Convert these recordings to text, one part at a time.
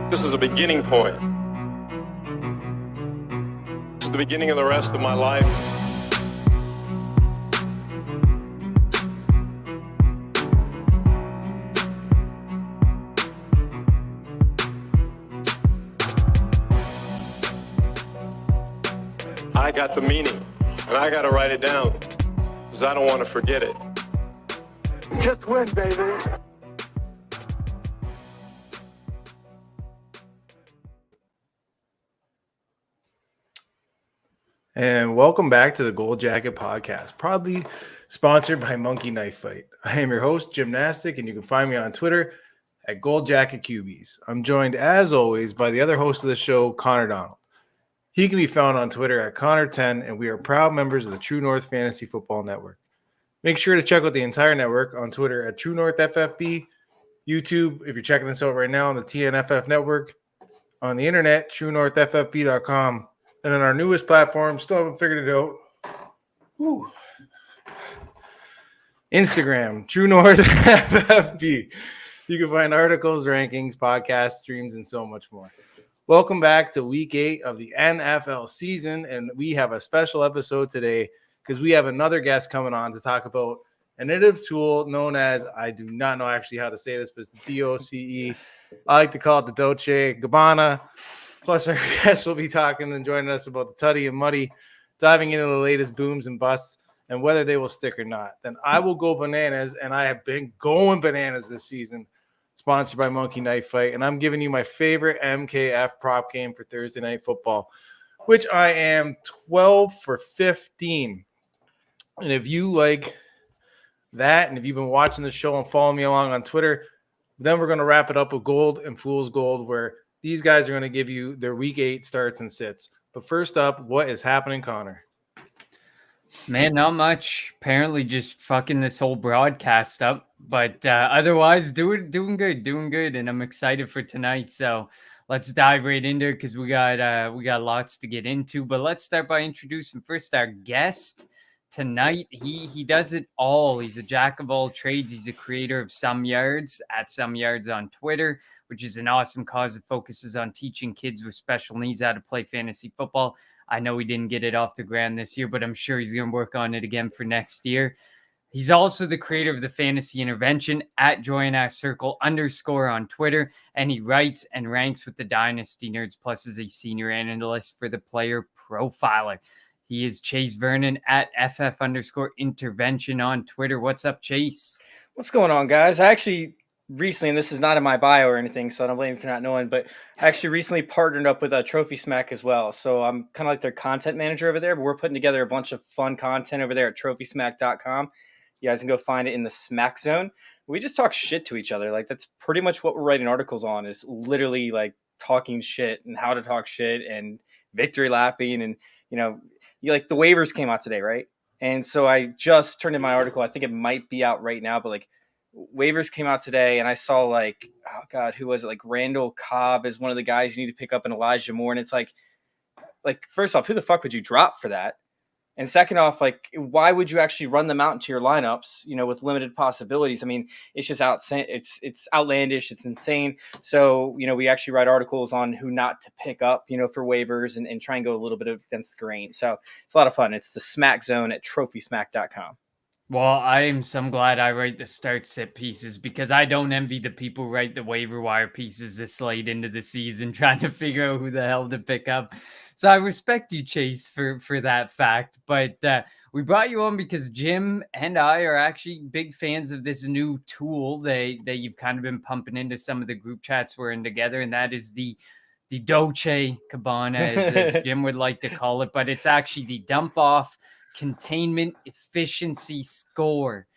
This is a beginning point. This is the beginning of the rest of my life. I got the meaning, and I got to write it down, because I don't want to forget it. Just win, baby. And welcome back to the Gold Jacket Podcast, proudly sponsored by Monkey Knife Fight. I am your host, Jim Nastic, and you can find me on Twitter at Gold Jacket QBs. I'm joined, as always, by the other host of the show, Connor Donald. He can be found on Twitter at Connor10, and we are proud members of the True North Fantasy Football Network. Make sure to check out the entire network on Twitter at True North FFB, YouTube, if you're checking this out right now, on the TNFF network, on the internet, TrueNorthFFB.com. And on our newest platform, still haven't figured it out. Woo. Instagram, True North FFB. You can find articles, rankings, podcasts, streams, and so much more. Welcome back to week 8 of the NFL season. And we have a special episode today because we have another guest coming on to talk about an innovative tool known as, I do not know actually how to say this, but it's the DOCE. I like to call it the Dolce Gabbana. Plus, our guests will be talking and joining us about the Tuddy and Muddy, diving into the latest booms and busts and whether they will stick or not. Then I will go bananas, and I have been going bananas this season, sponsored by Monkey Knife Fight. And I'm giving you my favorite MKF prop game for Thursday Night Football, which I am 12 for 15. And if you like that, and if you've been watching the show and following me along on Twitter, then we're going to wrap it up with Gold and Fool's Gold, where these guys are going to give you their week 8 starts and sits. But first up, what is happening, Connor? Man, not much. Apparently just fucking this whole broadcast up. But otherwise, doing good. And I'm excited for tonight. So let's dive right into it because we got lots to get into. But let's start by introducing first our guest tonight. He does it all. He's a jack of all trades. He's a creator of Some Yards at Some Yards on Twitter, which is an awesome cause that focuses on teaching kids with special needs how to play fantasy football. I know he didn't get it off the ground this year, but I'm sure he's going to work on it again for next year. He's also the creator of the Fantasy Intervention at @JoinOurCircle_ on Twitter, and he writes and ranks with the Dynasty Nerds, plus is a senior analyst for the Player Profiler. He is Chase Vernon at @FF_intervention on Twitter. What's up, Chase? What's going on, guys? I actually recently, and this is not in my bio or anything, so I don't blame you for not knowing, but I actually recently partnered up with a Trophy Smack as well. So I'm kind of like their content manager over there, but we're putting together a bunch of fun content over there at TrophySmack.com. You guys can go find it in the Smack Zone. We just talk shit to each other. Like, that's pretty much what we're writing articles on, is literally like talking shit and how to talk shit and victory lapping. And, you know, like the waivers came out today, right? And so I just turned in my article. I think it might be out right now, but like, waivers came out today, and I saw like, oh God, who was it? Like Randall Cobb is one of the guys you need to pick up, and Elijah Moore. And it's like first off, who the fuck would you drop for that? And second off, like, why would you actually run them out into your lineups, you know, with limited possibilities? I mean, it's just it's outlandish. It's insane. So, you know, we actually write articles on who not to pick up, you know, for waivers and try and go a little bit against the grain. So it's a lot of fun. It's the Smack Zone at TrophySmack.com. Well, I'm so glad I write the start-sit pieces because I don't envy the people who write the waiver wire pieces this late into the season trying to figure out who the hell to pick up. So I respect you, Chase, for that fact. But we brought you on because Jim and I are actually big fans of this new tool that you've kind of been pumping into some of the group chats we're in together, and that is the Dolce Gabbana, as Jim would like to call it. But it's actually the dump-off containment efficiency score.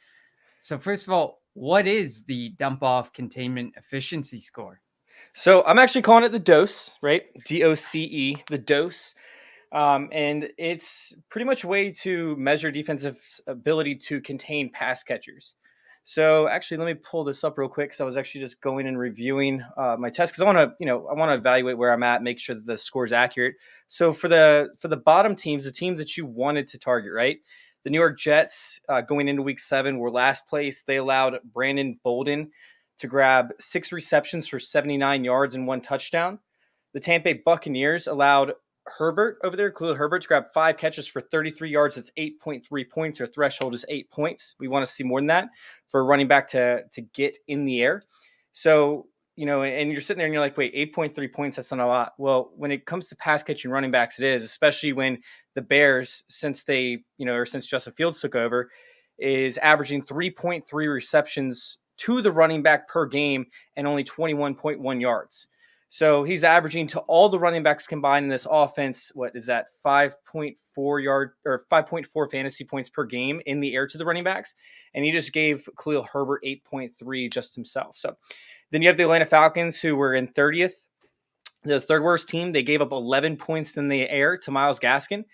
So first of all, what is the dump off containment efficiency score? So I'm actually calling it the DOCE, right? DOCE, the DOCE. And it's pretty much a way to measure defensive ability to contain pass catchers. So actually, let me pull this up real quick because I was actually just going and reviewing my test because I want to evaluate where I'm at, make sure that the score is accurate. So for the bottom teams, the teams that you wanted to target, right? The New York Jets going into Week 7 were last place. They allowed Brandon Bolden to grab 6 receptions for 79 yards and 1 touchdown. The Tampa Bay Buccaneers allowed Herbert over there, Khalil Herbert, to grab 5 catches for 33 yards. That's 8.3 points. Our threshold is 8 points. We want to see more than that for a running back to get in the air. So, and you're sitting there and you're like, wait, 8.3 points, that's not a lot. Well, when it comes to pass catching running backs, it is, especially when the Bears, since since Justin Fields took over, is averaging 3.3 receptions to the running back per game and only 21.1 yards. So he's averaging to all the running backs combined in this offense. What is that? 5.4 fantasy points per game in the air to the running backs. And he just gave Khalil Herbert 8.3 just himself. So then you have the Atlanta Falcons, who were in 30th, the third worst team. They gave up 11 points in the air to Myles Gaskin.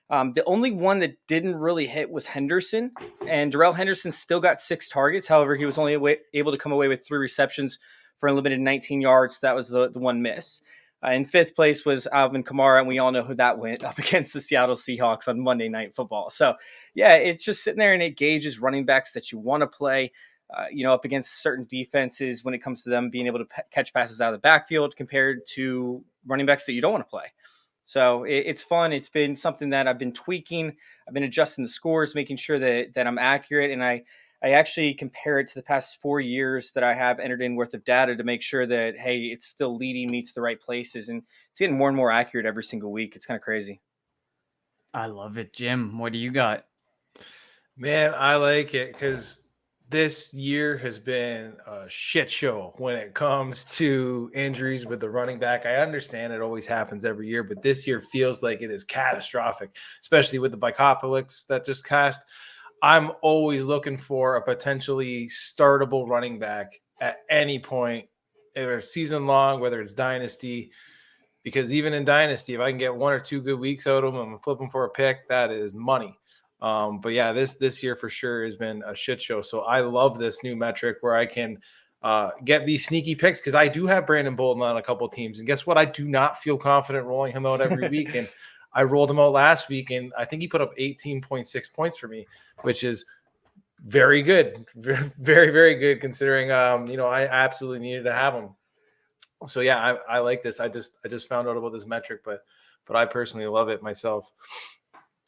The only one that didn't really hit was Henderson, and Darrell Henderson still got 6 targets. However, he was only able to come away with 3 receptions for a limited 19 yards. That was the one miss. In 5th place was Alvin Kamara, and we all know who that went up against the Seattle Seahawks on Monday Night Football. So, yeah, it's just sitting there, and it gauges running backs that you want to play, up against certain defenses when it comes to them being able to catch passes out of the backfield compared to running backs that you don't want to play. So it's fun. It's been something that I've been tweaking. I've been adjusting the scores, making sure that I'm accurate. And I actually compare it to the past 4 years that I have entered in worth of data to make sure that, hey, it's still leading me to the right places. And it's getting more and more accurate every single week. It's kind of crazy. I love it. Jim, what do you got? Man, I like it because this year has been a shit show when it comes to injuries with the running back. I understand it always happens every year, but this year feels like it is catastrophic, especially with the Bicopolis that just cast. I'm always looking for a potentially startable running back at any point, either season long, whether it's Dynasty, because even in Dynasty, if I can get 1 or 2 good weeks out of them, I'm flipping for a pick, that is money. But yeah, this year for sure has been a shit show. So I love this new metric where I can get these sneaky picks because I do have Brandon Bolden on a couple of teams. And guess what? I do not feel confident rolling him out every week. And I rolled him out last week, and I think he put up 18.6 points for me, which is very good. Very, very good considering, I absolutely needed to have him. So yeah, I like this. I just found out about this metric, but I personally love it myself.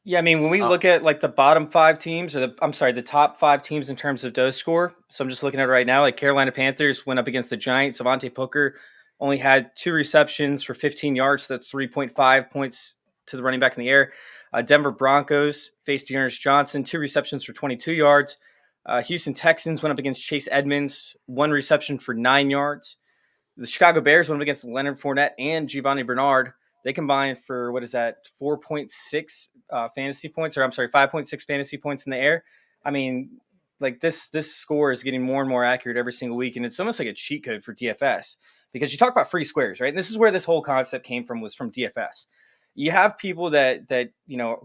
Yeah, I mean, when we look at like the bottom 5 teams, the top 5 teams in terms of DOCE score. So I'm just looking at it right now. Like Carolina Panthers went up against the Giants. Avante Booker only had 2 receptions for 15 yards. So that's 3.5 points to the running back in the air. Denver Broncos faced Dearness Johnson, 2 receptions for 22 yards. Houston Texans went up against Chase Edmonds, 1 reception for 9 yards. The Chicago Bears went up against Leonard Fournette and Giovanni Bernard. They combined for, 4.6 fantasy points, or I'm sorry, 5.6 fantasy points in the air. I mean, like this score is getting more and more accurate every single week, and it's almost like a cheat code for DFS because you talk about free squares, right? And this is where this whole concept came from, was from DFS. You have people that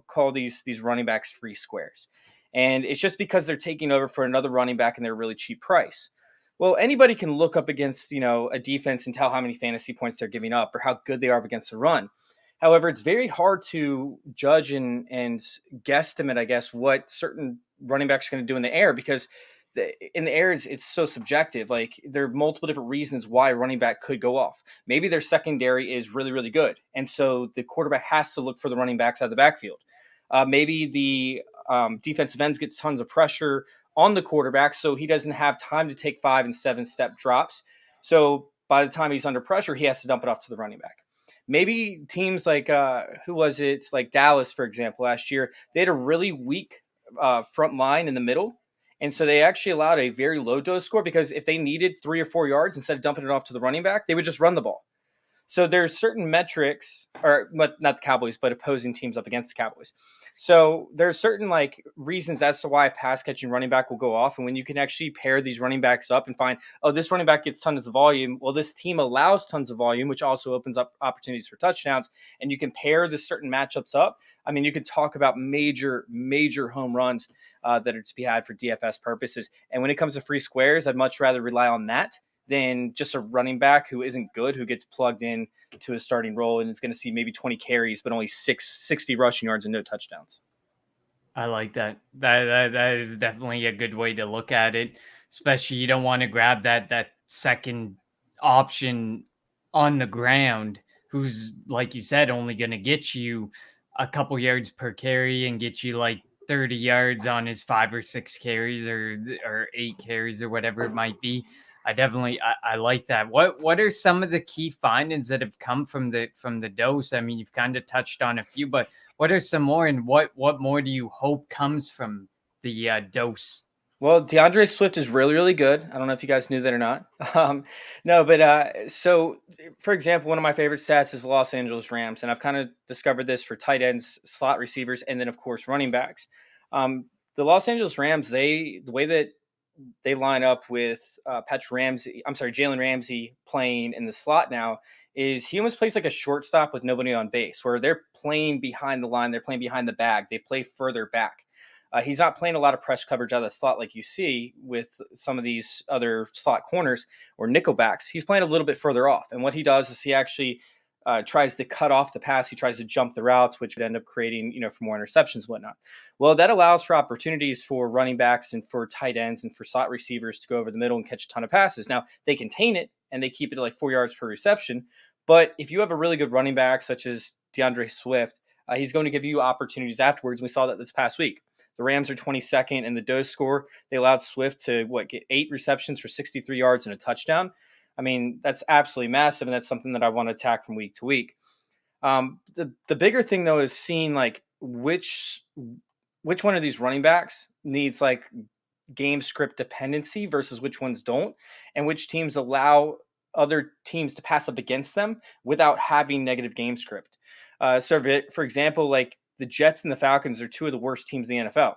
call these running backs free squares, and it's just because they're taking over for another running back and they're a really cheap price. Well, anybody can look up against, a defense and tell how many fantasy points they're giving up or how good they are up against the run. However, it's very hard to judge and guesstimate, I guess, what certain running backs are going to do in the air because in the air, it's so subjective. Like there are multiple different reasons why a running back could go off. Maybe their secondary is really, really good. And so the quarterback has to look for the running backs out of the backfield. Maybe the defensive ends gets tons of pressure on the quarterback, so he doesn't have time to take 5 and 7 step drops. So by the time he's under pressure, he has to dump it off to the running back. Maybe teams like It's like Dallas, for example, last year, they had a really weak front line in the middle. And so they actually allowed a very low DOCE score because if they needed 3 or 4 yards, instead of dumping it off to the running back, they would just run the ball. So there's certain metrics, or not the Cowboys, but opposing teams up against the Cowboys. So there's certain reasons as to why a pass catching running back will go off. And when you can actually pair these running backs up and find, this running back gets tons of volume. Well, this team allows tons of volume, which also opens up opportunities for touchdowns. And you can pair the certain matchups up. I mean, you can talk about major, major home runs that are to be had for DFS purposes. And when it comes to free squares, I'd much rather rely on that than just a running back who isn't good, who gets plugged in to a starting role and is going to see maybe 20 carries, but only 60 rushing yards and no touchdowns. I like that. That is definitely a good way to look at it. Especially you don't want to grab that second option on the ground who's, like you said, only going to get you a couple yards per carry and get you like 30 yards on his 5 or 6 carries or 8 carries or whatever it might be. I like that. What are some of the key findings that have come from the DOCE? I mean, you've kind of touched on a few, but what are some more, and what more do you hope comes from the DOCE? Well, DeAndre Swift is really, really good. I don't know if you guys knew that or not. So for example, one of my favorite stats is the Los Angeles Rams, and I've kind of discovered this for tight ends, slot receivers, and then of course running backs. The Los Angeles Rams, the way that they line up with Jalen Ramsey playing in the slot now is he almost plays like a shortstop with nobody on base, where they're playing behind the line, they're playing behind the bag, they play further back. He's not playing a lot of press coverage out of the slot like you see with some of these other slot corners or nickelbacks. He's playing a little bit further off. And what he does is he actually tries to cut off the pass. He tries to jump the routes, which would end up creating, for more interceptions and whatnot. Well, that allows for opportunities for running backs and for tight ends and for slot receivers to go over the middle and catch a ton of passes. Now, they contain it and they keep it at like 4 yards per reception. But if you have a really good running back, such as DeAndre Swift, he's going to give you opportunities afterwards. We saw that this past week. The Rams are 22nd in the DOCE score. They allowed Swift to get 8 receptions for 63 yards and a touchdown. I mean, that's absolutely massive, and that's something that I want to attack from week to week. The bigger thing, though, is seeing like which one of these running backs needs like game script dependency versus which ones don't, and which teams allow other teams to pass up against them without having negative game script. For example, like the Jets and the Falcons are 2 of the worst teams in the NFL.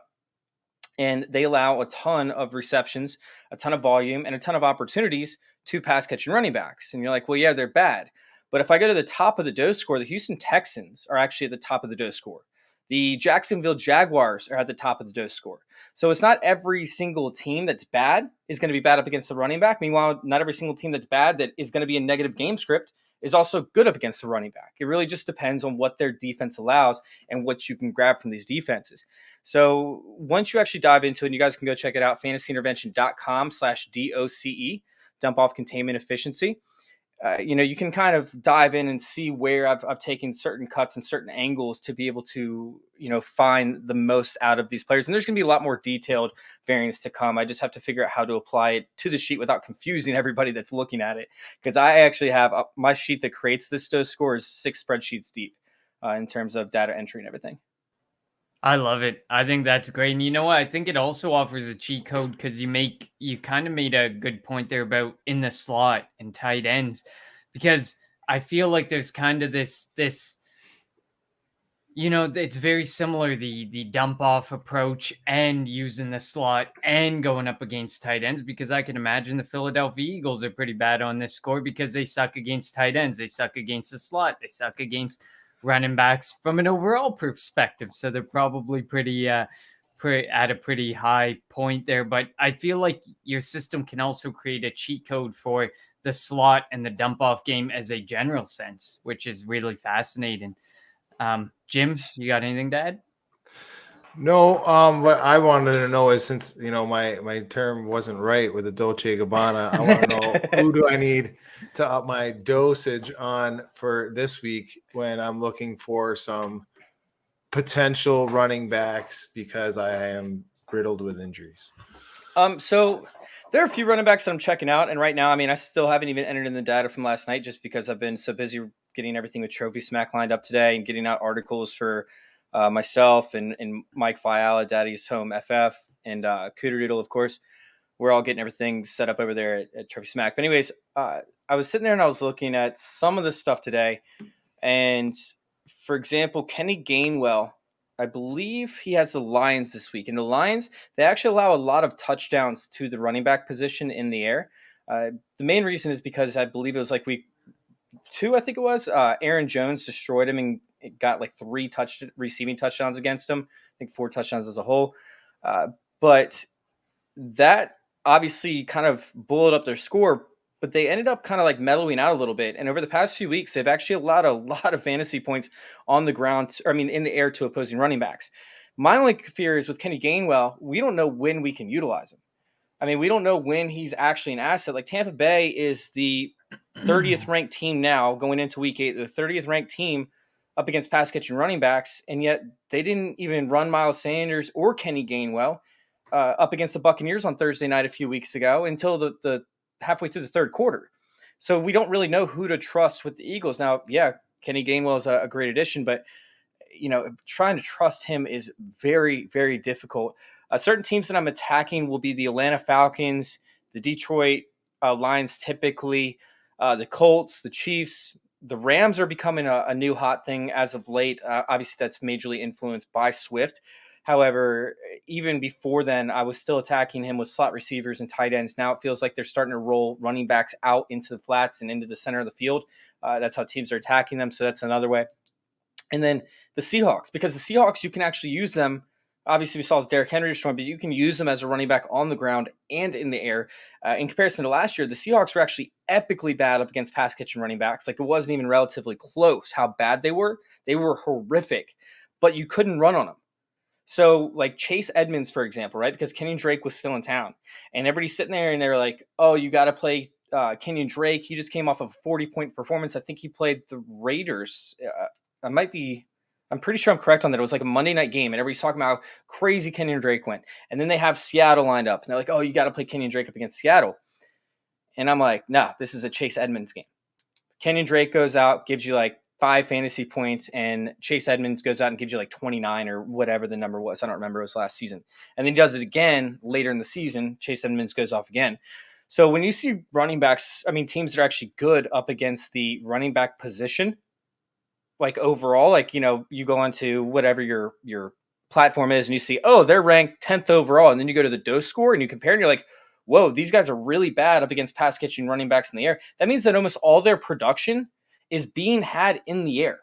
And they allow a ton of receptions, a ton of volume, and a ton of opportunities to pass catching running backs. And you're like, well, yeah, they're bad. But if I go to the top of the DOCE score, the Houston Texans are actually at the top of the DOCE score. The Jacksonville Jaguars are at the top of the DOCE score. So it's not every single team that's bad is going to be bad up against the running back. Meanwhile, not every single team that's bad that is going to be a negative game script is also good up against the running back. It really just depends on what their defense allows and what you can grab from these defenses. So once you actually dive into it, and you guys can go check it out, fantasyintervention.com/DOCE, dump off containment efficiency. You can kind of dive in and see where I've taken certain cuts and certain angles to be able to, find the most out of these players. And there's going to be a lot more detailed variants to come. I just have to figure out how to apply it to the sheet without confusing everybody that's looking at it. Because I actually have my sheet that creates this DOCE score is 6 spreadsheets deep in terms of data entry and everything. I love it. I think that's great. And you know what? I think it also offers a cheat code because you kind of made a good point there about in the slot and tight ends, because I feel like there's kind of this, it's very similar, the dump off approach and using the slot and going up against tight ends, because I can imagine the Philadelphia Eagles are pretty bad on this score because they suck against tight ends. They suck against the slot. They suck against running backs from an overall perspective. So they're probably pretty at a pretty high point there. But I feel like your system can also create a cheat code for the slot and the dump off game as a general sense, which is really fascinating. Jim, you got anything to add? No, what I wanted to know is, since my term wasn't right with the Dolce Gabbana, I want to know who do I need to up my dosage on for this week when I'm looking for some potential running backs because I am riddled with injuries. So there are a few running backs that I'm checking out, and right now, I still haven't even entered in the data from last night just because I've been so busy getting everything with Trophy Smack lined up today and getting out articles for myself and Mike Fiala, Daddy's Home FF, and Cooter Doodle, of course. We're all getting everything set up over there at Trophy Smack. But anyways, I was sitting there and I was looking at some of this stuff today. And for example, Kenny Gainwell, I believe he has the Lions this week. And the Lions, they actually allow a lot of touchdowns to the running back position in the air. The main reason is because I believe it was like week 2, I think it was. Aaron Jones destroyed him and got like 3 receiving touchdowns against him. I think 4 touchdowns as a whole. But that obviously kind of bulled up their score, but they ended up kind of like mellowing out a little bit. And over the past few weeks, they've actually allowed a lot of fantasy points on the ground, in the air to opposing running backs. My only fear is with Kenny Gainwell, we don't know when we can utilize him. I mean, we don't know when he's actually an asset. Like Tampa Bay is the 30th ranked team now going into week 8, the 30th ranked team up against pass catching running backs. And yet they didn't even run Miles Sanders or Kenny Gainwell up against the Buccaneers on Thursday night a few weeks ago until the halfway through the third quarter. So we don't really know who to trust with the Eagles. Now, yeah, Kenny Gainwell is a great addition, but trying to trust him is very, very difficult. Certain teams that I'm attacking will be the Atlanta Falcons, the Detroit Lions typically, the Colts, the Chiefs. The Rams are becoming a new hot thing as of late. Obviously, that's majorly influenced by Swift. However, even before then, I was still attacking him with slot receivers and tight ends. Now it feels like they're starting to roll running backs out into the flats and into the center of the field. That's how teams are attacking them. So that's another way. And then the Seahawks, because the Seahawks, you can actually use them. Obviously, we saw Derrick Henry destroyed, but you can use them as a running back on the ground and in the air. In comparison to last year, the Seahawks were actually epically bad up against pass catching running backs. Like, it wasn't even relatively close how bad they were. They were horrific, but you couldn't run on them. So, like Chase Edmonds, for example, right? Because Kenyon Drake was still in town. And everybody's sitting there and they're like, oh, you got to play Kenyon Drake. He just came off of a 40-point performance. I think he played the Raiders. I'm pretty sure I'm correct on that. It was like a Monday night game, and everybody's talking about how crazy Kenyon Drake went. And then they have Seattle lined up. And they're like, oh, you got to play Kenyon Drake up against Seattle. And I'm like, nah, this is a Chase Edmonds game. Kenyon Drake goes out, gives you like 5 fantasy points, and Chase Edmonds goes out and gives you like 29 or whatever the number was. I don't remember. It was last season. And then he does it again later in the season. Chase Edmonds goes off again. So when you see running backs, I mean, teams that are actually good up against the running back position, like overall, like, you go onto whatever your platform is and you see, oh, they're ranked 10th overall. And then you go to the DOCE score and you compare and you're like, whoa, these guys are really bad up against pass catching running backs in the air. That means that almost all their production is being had in the air,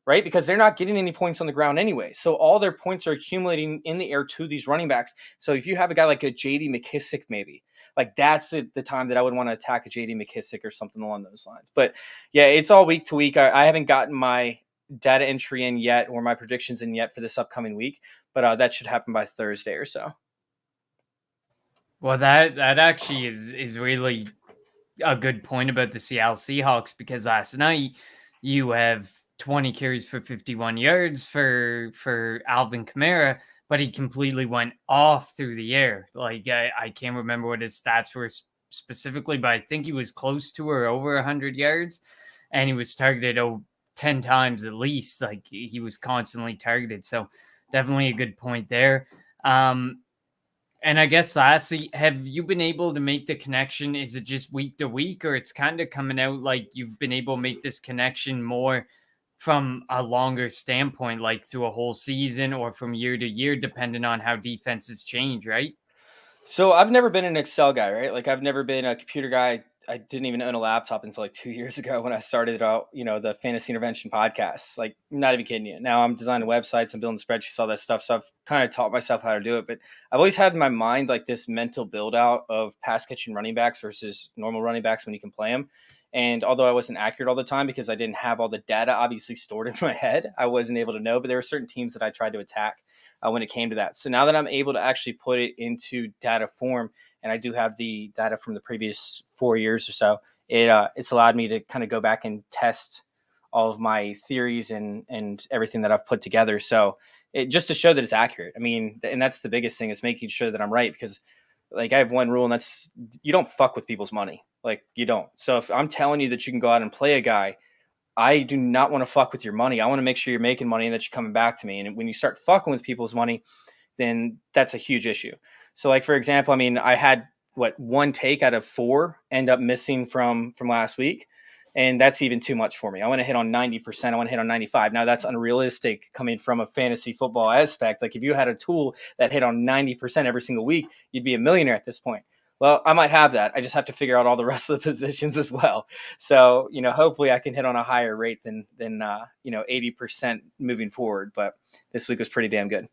right? Because they're not getting any points on the ground anyway. So all their points are accumulating in the air to these running backs. So if you have a guy like a JD McKissick, maybe, like that's the time that I would want to attack a JD McKissick or something along those lines. But yeah, it's all week to week. I haven't gotten my data entry in yet or my predictions in yet for this upcoming week, but that should happen by Thursday or so. Well, that actually is really a good point about the Seattle Seahawks, because last night you have 20 carries for 51 yards for Alvin Kamara, but he completely went off through the air. Like, I can't remember what his stats were specifically, but I think he was close to or over 100 yards, and he was targeted 10 times at least. Like, he was constantly targeted. So definitely a good point there. And I guess lastly, have you been able to make the connection? Is it just week to week, or it's kind of coming out like you've been able to make this connection more from a longer standpoint, like through a whole season or from year to year, depending on how defenses change, right? So I've never been an Excel guy, right? Like, I've never been a computer guy. I didn't even own a laptop until like 2 years ago when I started out, the Fantasy Intervention podcast. Like, not even kidding you. Now I'm designing websites and building spreadsheets, all that stuff. So I've kind of taught myself how to do it. But I've always had in my mind like this mental build out of pass catching running backs versus normal running backs when you can play them. And although I wasn't accurate all the time because I didn't have all the data obviously stored in my head, I wasn't able to know. But there were certain teams that I tried to attack when it came to that. So now that I'm able to actually put it into data form, and I do have the data from the previous 4 years or so, it's allowed me to kind of go back and test all of my theories and everything that I've put together. So just to show that it's accurate. I mean, and that's the biggest thing, is making sure that I'm right, because like I have one rule, and that's you don't fuck with people's money. Like, you don't. So if I'm telling you that you can go out and play a guy, I do not want to fuck with your money. I want to make sure you're making money and that you're coming back to me. And when you start fucking with people's money, then that's a huge issue. So like, for example, I mean, I had one take out of 4 end up missing from last week. And that's even too much for me. I want to hit on 90%. I want to hit on 95. Now that's unrealistic coming from a fantasy football aspect. Like, if you had a tool that hit on 90% every single week, you'd be a millionaire at this point. Well, I might have that. I just have to figure out all the rest of the positions as well. So, hopefully I can hit on a higher rate than 80% moving forward. But this week was pretty damn good.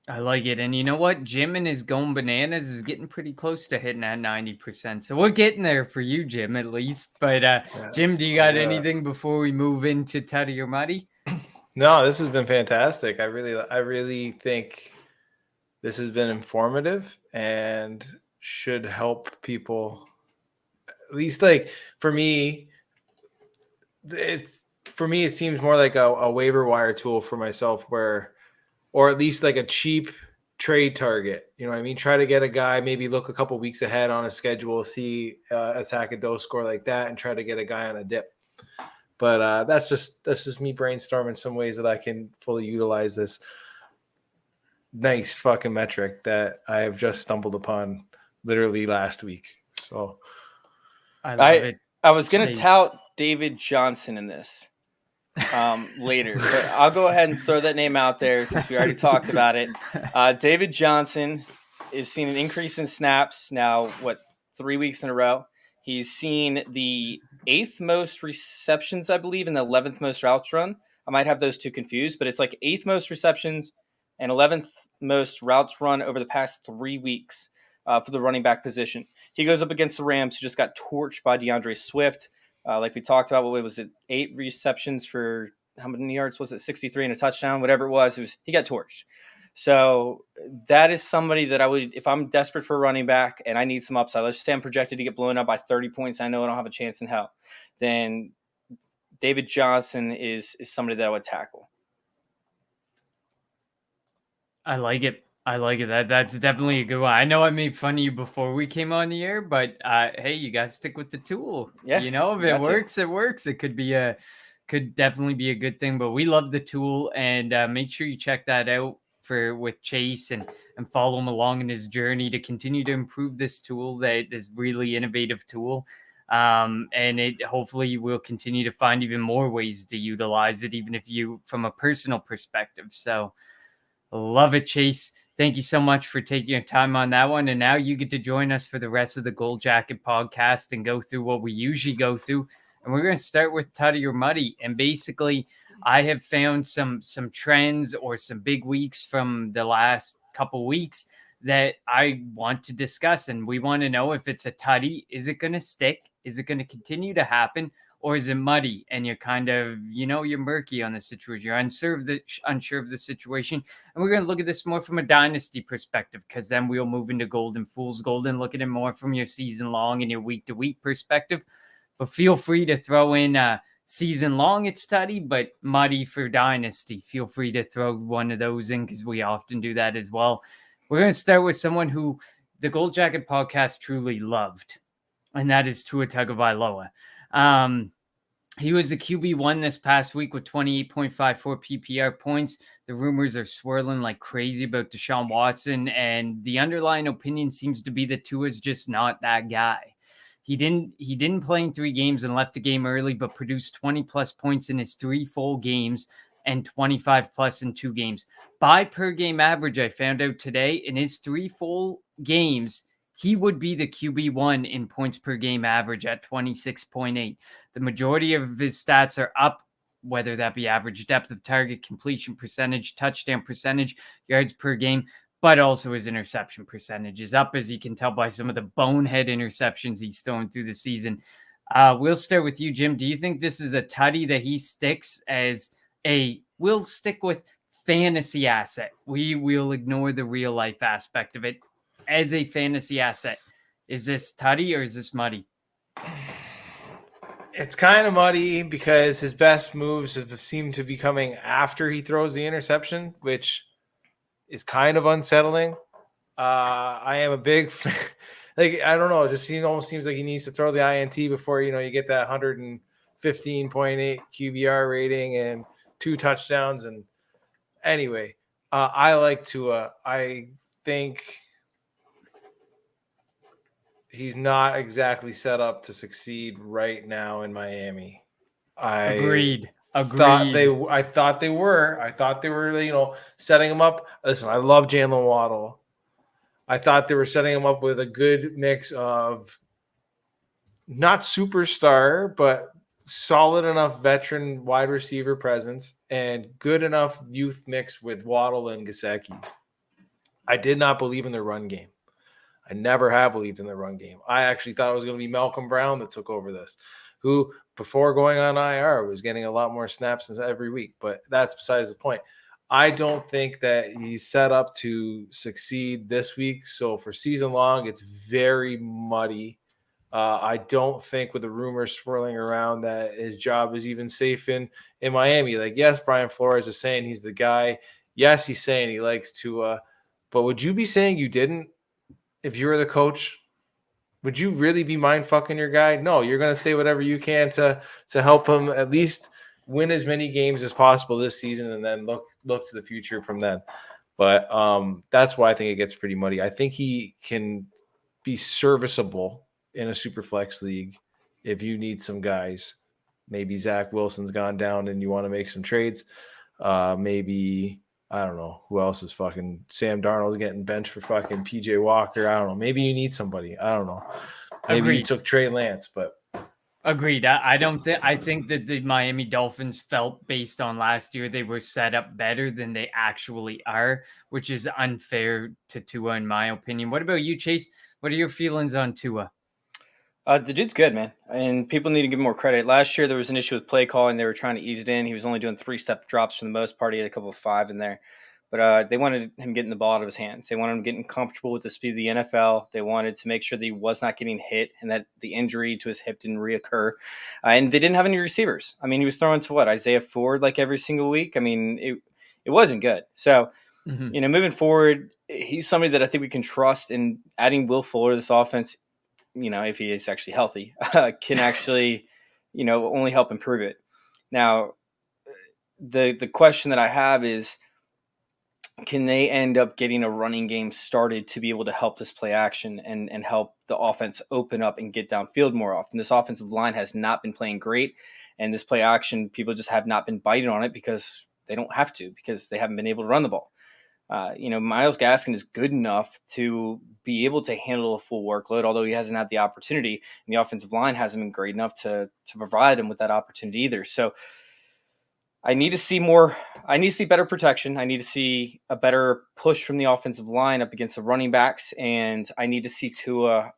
I like it. And you know what? Jim and his Going Bananas is getting pretty close to hitting that 90%. So we're getting there for you, Jim, at least. But Jim, do you got anything before we move into Tuddy or Muddy? No, this has been fantastic. I really think this has been informative and should help people. At least, like, for me, it seems more like a waiver wire tool for myself, or at least like a cheap trade target. You know what I mean? Try to get a guy, maybe look a couple weeks ahead on a schedule, see attack a dose score like that, and try to get a guy on a dip. But that's just me brainstorming some ways that I can fully utilize this nice fucking metric that I have just stumbled upon literally last week. So I love it. I was going to tout David Johnson in this later, but I'll go ahead and throw that name out there since we already talked about it. David Johnson is seeing an increase in snaps now, 3 weeks in a row. He's seen the 8th most receptions, I believe, and the 11th most routes run. I might have those two confused, but it's like 8th most receptions and 11th most routes run over the past 3 weeks for the running back position. He goes up against the Rams, who just got torched by DeAndre Swift. Like we talked about, what was it? 8 receptions for how many yards was it? 63 and a touchdown, whatever it was. He got torched. So that is somebody that I would, if I'm desperate for a running back and I need some upside, let's just say I'm projected to get blown up by 30 points. I know I don't have a chance in hell. Then David Johnson is somebody that I would tackle. I like it. That's definitely a good one. I know I made fun of you before we came on the air, but hey, you guys stick with the tool. Yeah, you know, if it works, it works. It could definitely be a good thing. But we love the tool, and make sure you check that out with Chase and follow him along in his journey to continue to improve this tool, this really innovative tool. And it hopefully will continue to find even more ways to utilize it, even if you from a personal perspective. So love it, Chase. Thank you so much for taking your time on that one. And now you get to join us for the rest of the Gold Jacket podcast and go through what we usually go through. And we're going to start with Tuddy or Muddy. And basically, I have found some trends or some big weeks from the last couple weeks that I want to discuss. And we want to know if it's a Tuddy. Is it going to stick? Is it going to continue to happen? Or is it muddy and you're kind of, you're murky on the situation. You're unsure of the situation. And we're going to look at this more from a dynasty perspective, because then we'll move into Golden Fool's Gold and look at it more from your season long and your week-to-week perspective. But feel free to throw in season long it's Tuddy, but muddy for dynasty. Feel free to throw one of those in, because we often do that as well. We're going to start with someone who the Gold Jacket podcast truly loved, and that is Tua Tagovailoa. He was a QB1 this past week with 28.54 PPR points. The rumors are swirling like crazy about Deshaun Watson, and the underlying opinion seems to be that Tua's just not that guy. He didn't play in 3 games and left the game early, but produced 20-plus points in his 3 full games and 25-plus in 2 games. By per-game average, I found out today, in his 3 full games, he would be the QB1 in points per game average at 26.8. The majority of his stats are up, whether that be average depth of target, completion percentage, touchdown percentage, yards per game, but also his interception percentage is up, as you can tell by some of the bonehead interceptions he's thrown through the season. We'll start with you, Jim. Do you think this is a Tuddy that he sticks as we'll stick with fantasy asset? We will ignore the real life aspect of it. As a fantasy asset, is this Tuddy or is this muddy? It's kind of muddy because his best moves have seemed to be coming after he throws the interception, which is kind of unsettling. I am a big fan. I don't know. It just almost seems like he needs to throw the INT before, you get that 115.8 QBR rating and 2 touchdowns. And anyway, I like Tua. I think he's not exactly set up to succeed right now in Miami. Agreed. I thought they were, setting him up. Listen, I love Jalen Waddle. I thought they were setting him up with a good mix of not superstar, but solid enough veteran wide receiver presence and good enough youth mix with Waddle and Gesicki. I did not believe in the run game. I never have believed in the run game. I actually thought it was going to be Malcolm Brown that took over this, who before going on IR was getting a lot more snaps every week, but that's besides the point. I don't think that he's set up to succeed this week. So for season long, it's very muddy. I don't think with the rumors swirling around that his job is even safe in Miami. Like, yes, Brian Flores is saying he's the guy. Yes, he's saying he likes Tua. But would you be saying you didn't if you were the coach? Would you really be mind fucking your guy? No, you're going to say whatever you can to help him at least win as many games as possible this season, and then look to the future from then. But that's why I think it gets pretty muddy. I think he can be serviceable in a super flex league if you need some guys. Maybe Zach Wilson's gone down and you want to make some trades. Maybe I don't know who else is fucking Sam Darnold's getting benched for fucking PJ Walker. I don't know. Maybe you need somebody. I don't know. Maybe Agreed. you took Trey Lance, but agreed. I don't think I think that the Miami Dolphins felt based on last year they were set up better than they actually are, which is unfair to Tua in my opinion. What about you, Chase? What are your feelings on Tua? The dude's good, man, and people need to give him more credit. Last year, there was an issue with play calling. They were trying to ease it in. He was only doing 3-step drops for the most part. He had a couple of 5 in there. But they wanted him getting the ball out of his hands. They wanted him getting comfortable with the speed of the NFL. They wanted to make sure that he was not getting hit and that the injury to his hip didn't reoccur. And they didn't have any receivers. I mean, he was throwing to Isaiah Ford like every single week. I mean, it wasn't good. So, moving forward, he's somebody that I think we can trust, and adding Will Fuller to this offense, if he is actually healthy, can actually, only help improve it. Now, the question that I have is, can they end up getting a running game started to be able to help this play action and help the offense open up and get downfield more often? This offensive line has not been playing great, and this play action, people just have not been biting on it because they don't have to, because they haven't been able to run the ball. Myles Gaskin is good enough to be able to handle a full workload, although he hasn't had the opportunity, and the offensive line hasn't been great enough to provide him with that opportunity either. So I need to see more. I need to see better protection. I need to see a better push from the offensive line up against the running backs, and I need to see Tua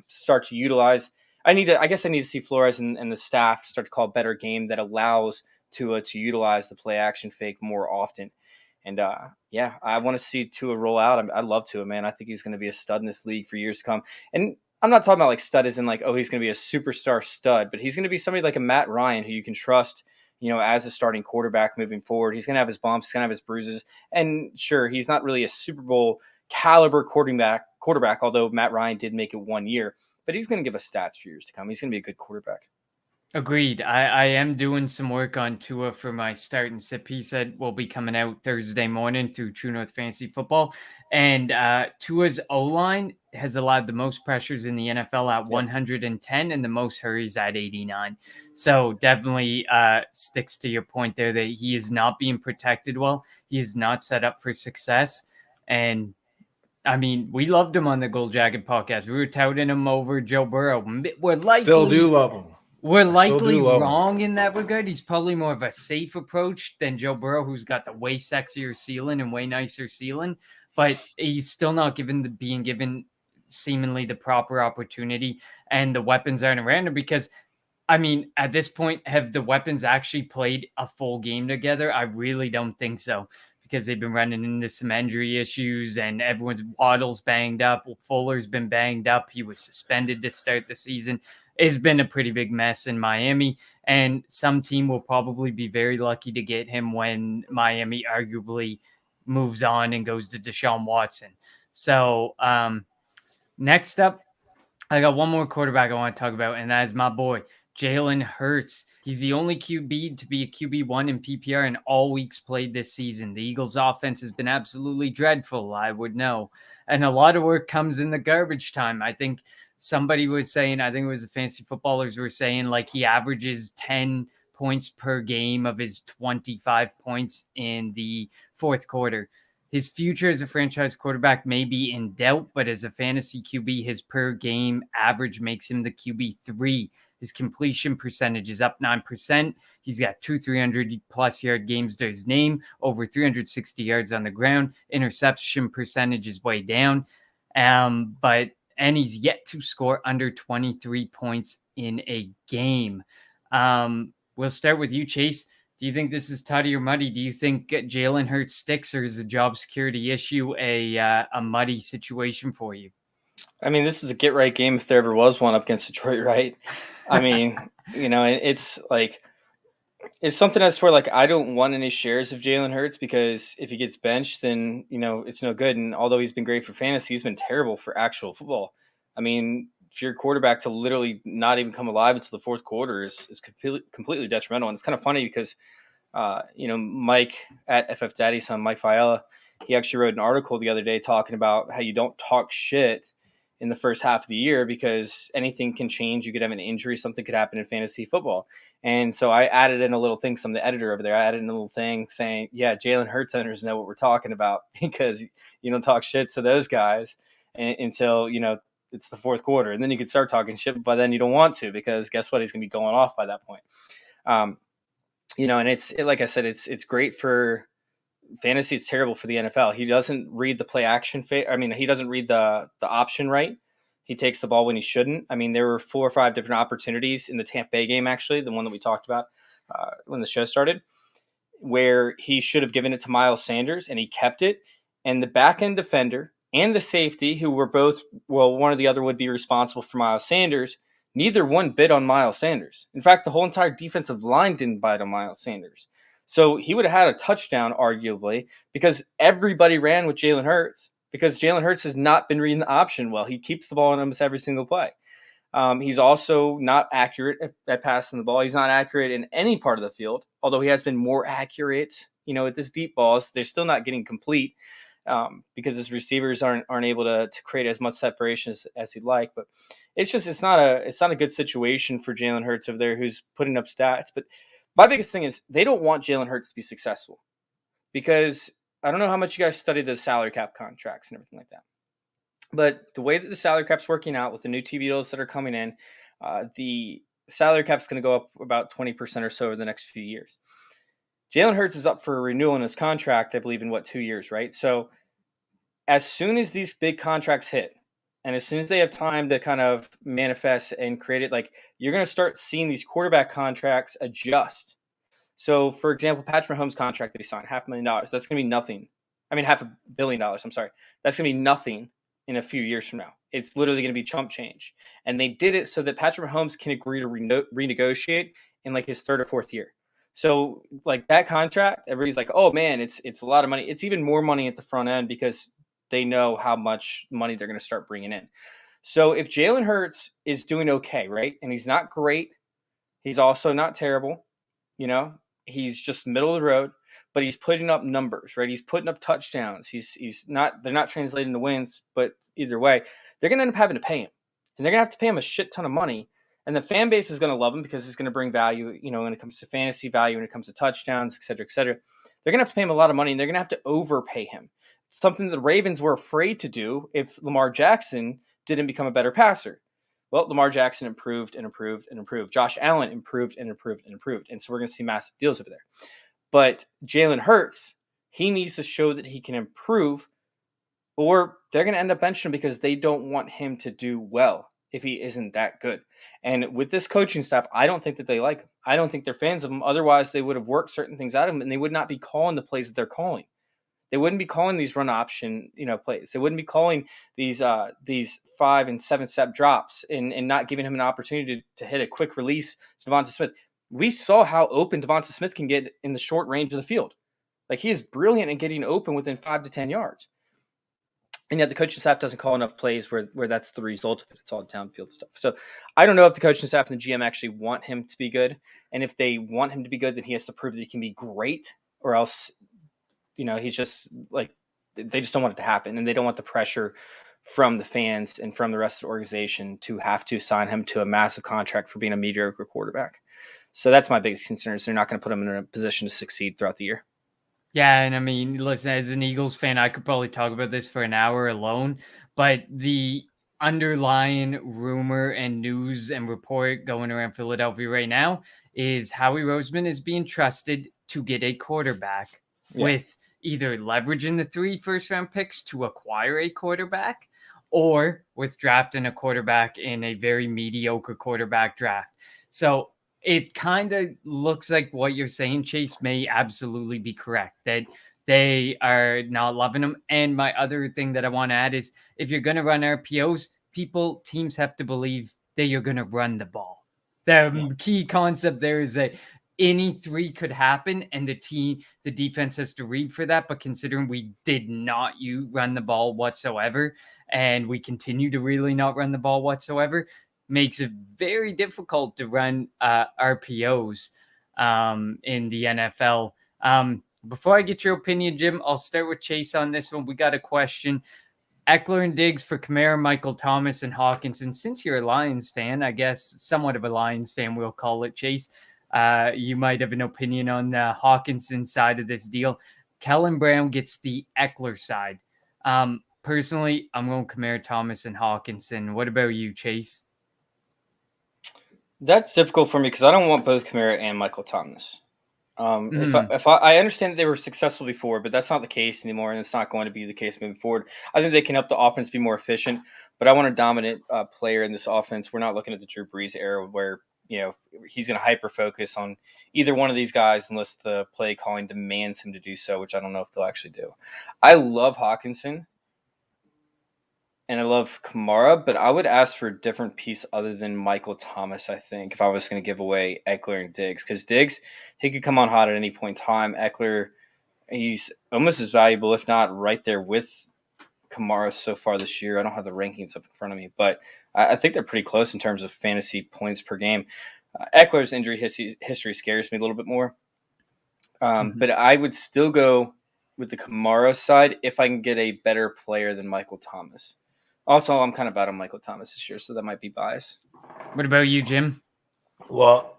start to utilize. I need to see Flores and the staff start to call a better game that allows Tua to utilize the play action fake more often. And I want to see Tua roll out. I love Tua, man. I think he's going to be a stud in this league for years to come. And I'm not talking about like stud as in like, oh, he's going to be a superstar stud, but he's going to be somebody like a Matt Ryan who you can trust, as a starting quarterback moving forward. He's going to have his bumps, he's going to have his bruises. And sure, he's not really a Super Bowl caliber quarterback, although Matt Ryan did make it 1 year, but he's going to give us stats for years to come. He's going to be a good quarterback. Agreed. I am doing some work on Tua for my start and sit piece that will be coming out Thursday morning through True North Fantasy Football. And Tua's O-line has allowed the most pressures in the NFL at 110 and the most hurries at 89. So definitely sticks to your point there that he is not being protected well. He is not set up for success. And I mean, we loved him on the Gold Jacket podcast. We were touting him over Joe Burrow. Still do love him. We're likely wrong in that regard. He's probably more of a safe approach than Joe Burrow, who's got the way sexier ceiling and way nicer ceiling, but he's still not being given seemingly the proper opportunity, and the weapons aren't around him because, I mean, at this point, have the weapons actually played a full game together? I really don't think so, because they've been running into some injury issues and Waddle's banged up. Fuller's been banged up. He was suspended to start the season. It's been a pretty big mess in Miami, and some team will probably be very lucky to get him when Miami arguably moves on and goes to Deshaun Watson. So next up, I got one more quarterback I want to talk about, and that is my boy, Jalen Hurts. He's the only QB to be a QB1 in PPR in all weeks played this season. The Eagles' offense has been absolutely dreadful, I would know. And a lot of work comes in the garbage time. I think somebody was saying, I think it was the fantasy footballers were saying, like, he averages 10 points per game of his 25 points in the fourth quarter. His future as a franchise quarterback may be in doubt, but as a fantasy QB, his per game average makes him the QB3. His completion percentage is up 9%. He's got 2 300-plus yard games to his name, over 360 yards on the ground. Interception percentage is way down, and he's yet to score under 23 points in a game. We'll start with you, Chase. Do you think this is Tuddy or muddy? Do you think Jalen Hurts sticks, or is the job security issue a muddy situation for you? I mean, this is a get right game if there ever was one up against Detroit, right? I mean, it's like it's something I swear, like, I don't want any shares of Jalen Hurts because if he gets benched, then it's no good. And although he's been great for fantasy, he's been terrible for actual football. I mean, for your quarterback to literally not even come alive until the fourth quarter is completely detrimental. And it's kind of funny because Mike at FF Daddy, son Mike Fiala, he actually wrote an article the other day talking about how you don't talk shit in the first half of the year because anything can change. You could have an injury, something could happen in fantasy football. And so I added in a little thing, the editor over there, I added in a little thing saying, yeah, Jalen Hurts owners know what we're talking about because you don't talk shit to those guys until, it's the fourth quarter. And then you could start talking shit, but then you don't want to because guess what? He's going to be going off by that point. And like I said, it's great for fantasy. It's terrible for the NFL. He doesn't read the play action. He doesn't read the option right. He takes the ball when he shouldn't. I mean, there were 4 or 5 different opportunities in the Tampa Bay game, actually, the one that we talked about when the show started, where he should have given it to Miles Sanders and he kept it. And the back end defender and the safety, who were both, one or the other would be responsible for Miles Sanders, neither one bid on Miles Sanders. In fact, the whole entire defensive line didn't bid on Miles Sanders. So he would have had a touchdown, arguably, because everybody ran with Jalen Hurts, because Jalen Hurts has not been reading the option well. He keeps the ball in almost every single play. He's also not accurate at passing the ball. He's not accurate in any part of the field, although he has been more accurate, with this deep balls. They're still not getting complete because his receivers aren't able to create as much separation as he'd like. But it's not a good situation for Jalen Hurts over there, who's putting up stats. But my biggest thing is they don't want Jalen Hurts to be successful because I don't know how much you guys study the salary cap contracts and everything like that. But the way that the salary cap's working out with the new TV deals that are coming in, the salary cap's going to go up about 20% or so over the next few years. Jalen Hurts is up for renewal in his contract, I believe, in 2 years, right? So as soon as these big contracts hit, and as soon as they have time to kind of manifest and create it, like, you're going to start seeing these quarterback contracts adjust. So, for example, Patrick Mahomes' contract that he signed, $500,000, that's going to be nothing. I mean, $500 million, I'm sorry. That's going to be nothing in a few years from now. It's literally going to be chump change. And they did it so that Patrick Mahomes can agree to renegotiate in like his 3rd or 4th year. So, like, that contract, everybody's like, oh, man, it's a lot of money. It's even more money at the front end because they know how much money they're going to start bringing in. So if Jalen Hurts is doing okay, right, and he's not great, he's also not terrible, he's just middle of the road, but he's putting up numbers, right? He's putting up touchdowns. They're not translating to wins, but either way, they're going to end up having to pay him, and they're going to have to pay him a shit ton of money. And the fan base is going to love him because he's going to bring value, when it comes to fantasy value, when it comes to touchdowns, et cetera, et cetera. They're going to have to pay him a lot of money, and they're going to have to overpay him. Something the Ravens were afraid to do if Lamar Jackson didn't become a better passer. Well, Lamar Jackson improved and improved and improved. Josh Allen improved and improved and improved. And so we're going to see massive deals over there. But Jalen Hurts, he needs to show that he can improve, or they're going to end up benching him because they don't want him to do well if he isn't that good. And with this coaching staff, I don't think that they like him. I don't think they're fans of him. Otherwise, they would have worked certain things out of him, and they would not be calling the plays that they're calling. They wouldn't be calling these run option, plays. They wouldn't be calling these 5 and 7 step drops and not giving him an opportunity to hit a quick release to Devonta Smith. We saw how open Devonta Smith can get in the short range of the field. Like, he is brilliant at getting open within 5 to 10 yards. And yet the coaching staff doesn't call enough plays where that's the result of it. It's all downfield stuff. So I don't know if the coaching staff and the GM actually want him to be good. And if they want him to be good, then he has to prove that he can be great, or else he's just like, they just don't want it to happen. And they don't want the pressure from the fans and from the rest of the organization to have to sign him to a massive contract for being a mediocre quarterback. So that's my biggest concern, is they're not going to put him in a position to succeed throughout the year. Yeah, and I mean, listen, as an Eagles fan, I could probably talk about this for an hour alone, but the underlying rumor and news and report going around Philadelphia right now is Howie Roseman is being trusted to get a quarterback with either leveraging the 3 first-round picks to acquire a quarterback, or with drafting a quarterback in a very mediocre quarterback draft. So it kind of looks like what you're saying, Chase, may absolutely be correct, that they are not loving him. And my other thing that I want to add is if you're going to run RPOs, teams have to believe that you're going to run the ball. The key concept there is that any three could happen, and the defense has to read for that. But considering we did not run the ball whatsoever, and we continue to really not run the ball whatsoever, makes it very difficult to run RPOs in the NFL. Before I get your opinion, Jim, I'll start with Chase on this one. We got a question. Eckler and Diggs for Kamara, Michael Thomas, and Hawkinson. Since you're a Lions fan, I guess somewhat of a Lions fan, we'll call it, Chase, you might have an opinion on the Hawkinson side of this deal. Kellen Brown gets the Eckler side. Personally, I'm going Kamara, Thomas, and Hawkinson. What about you, Chase? That's difficult for me because I don't want both Kamara and Michael Thomas. If I understand that they were successful before, but that's not the case anymore, and it's not going to be the case moving forward. I think they can help the offense be more efficient, but I want a dominant player in this offense. We're not looking at the Drew Brees era where he's going to hyper focus on either one of these guys unless the play calling demands him to do so, which I don't know if they'll actually do. I love Hawkinson and I love Kamara, but I would ask for a different piece other than Michael Thomas, I think, if I was going to give away Eckler and Diggs. Because Diggs, he could come on hot at any point in time. Eckler, he's almost as valuable, if not right there with Kamara so far this year. I don't have the rankings up in front of me, but I think they're pretty close in terms of fantasy points per game. Eckler's injury history scares me a little bit more. But I would still go with the Kamara side if I can get a better player than Michael Thomas. Also, I'm kind of out on Michael Thomas this year, so that might be biased. What about you, Jim? Well,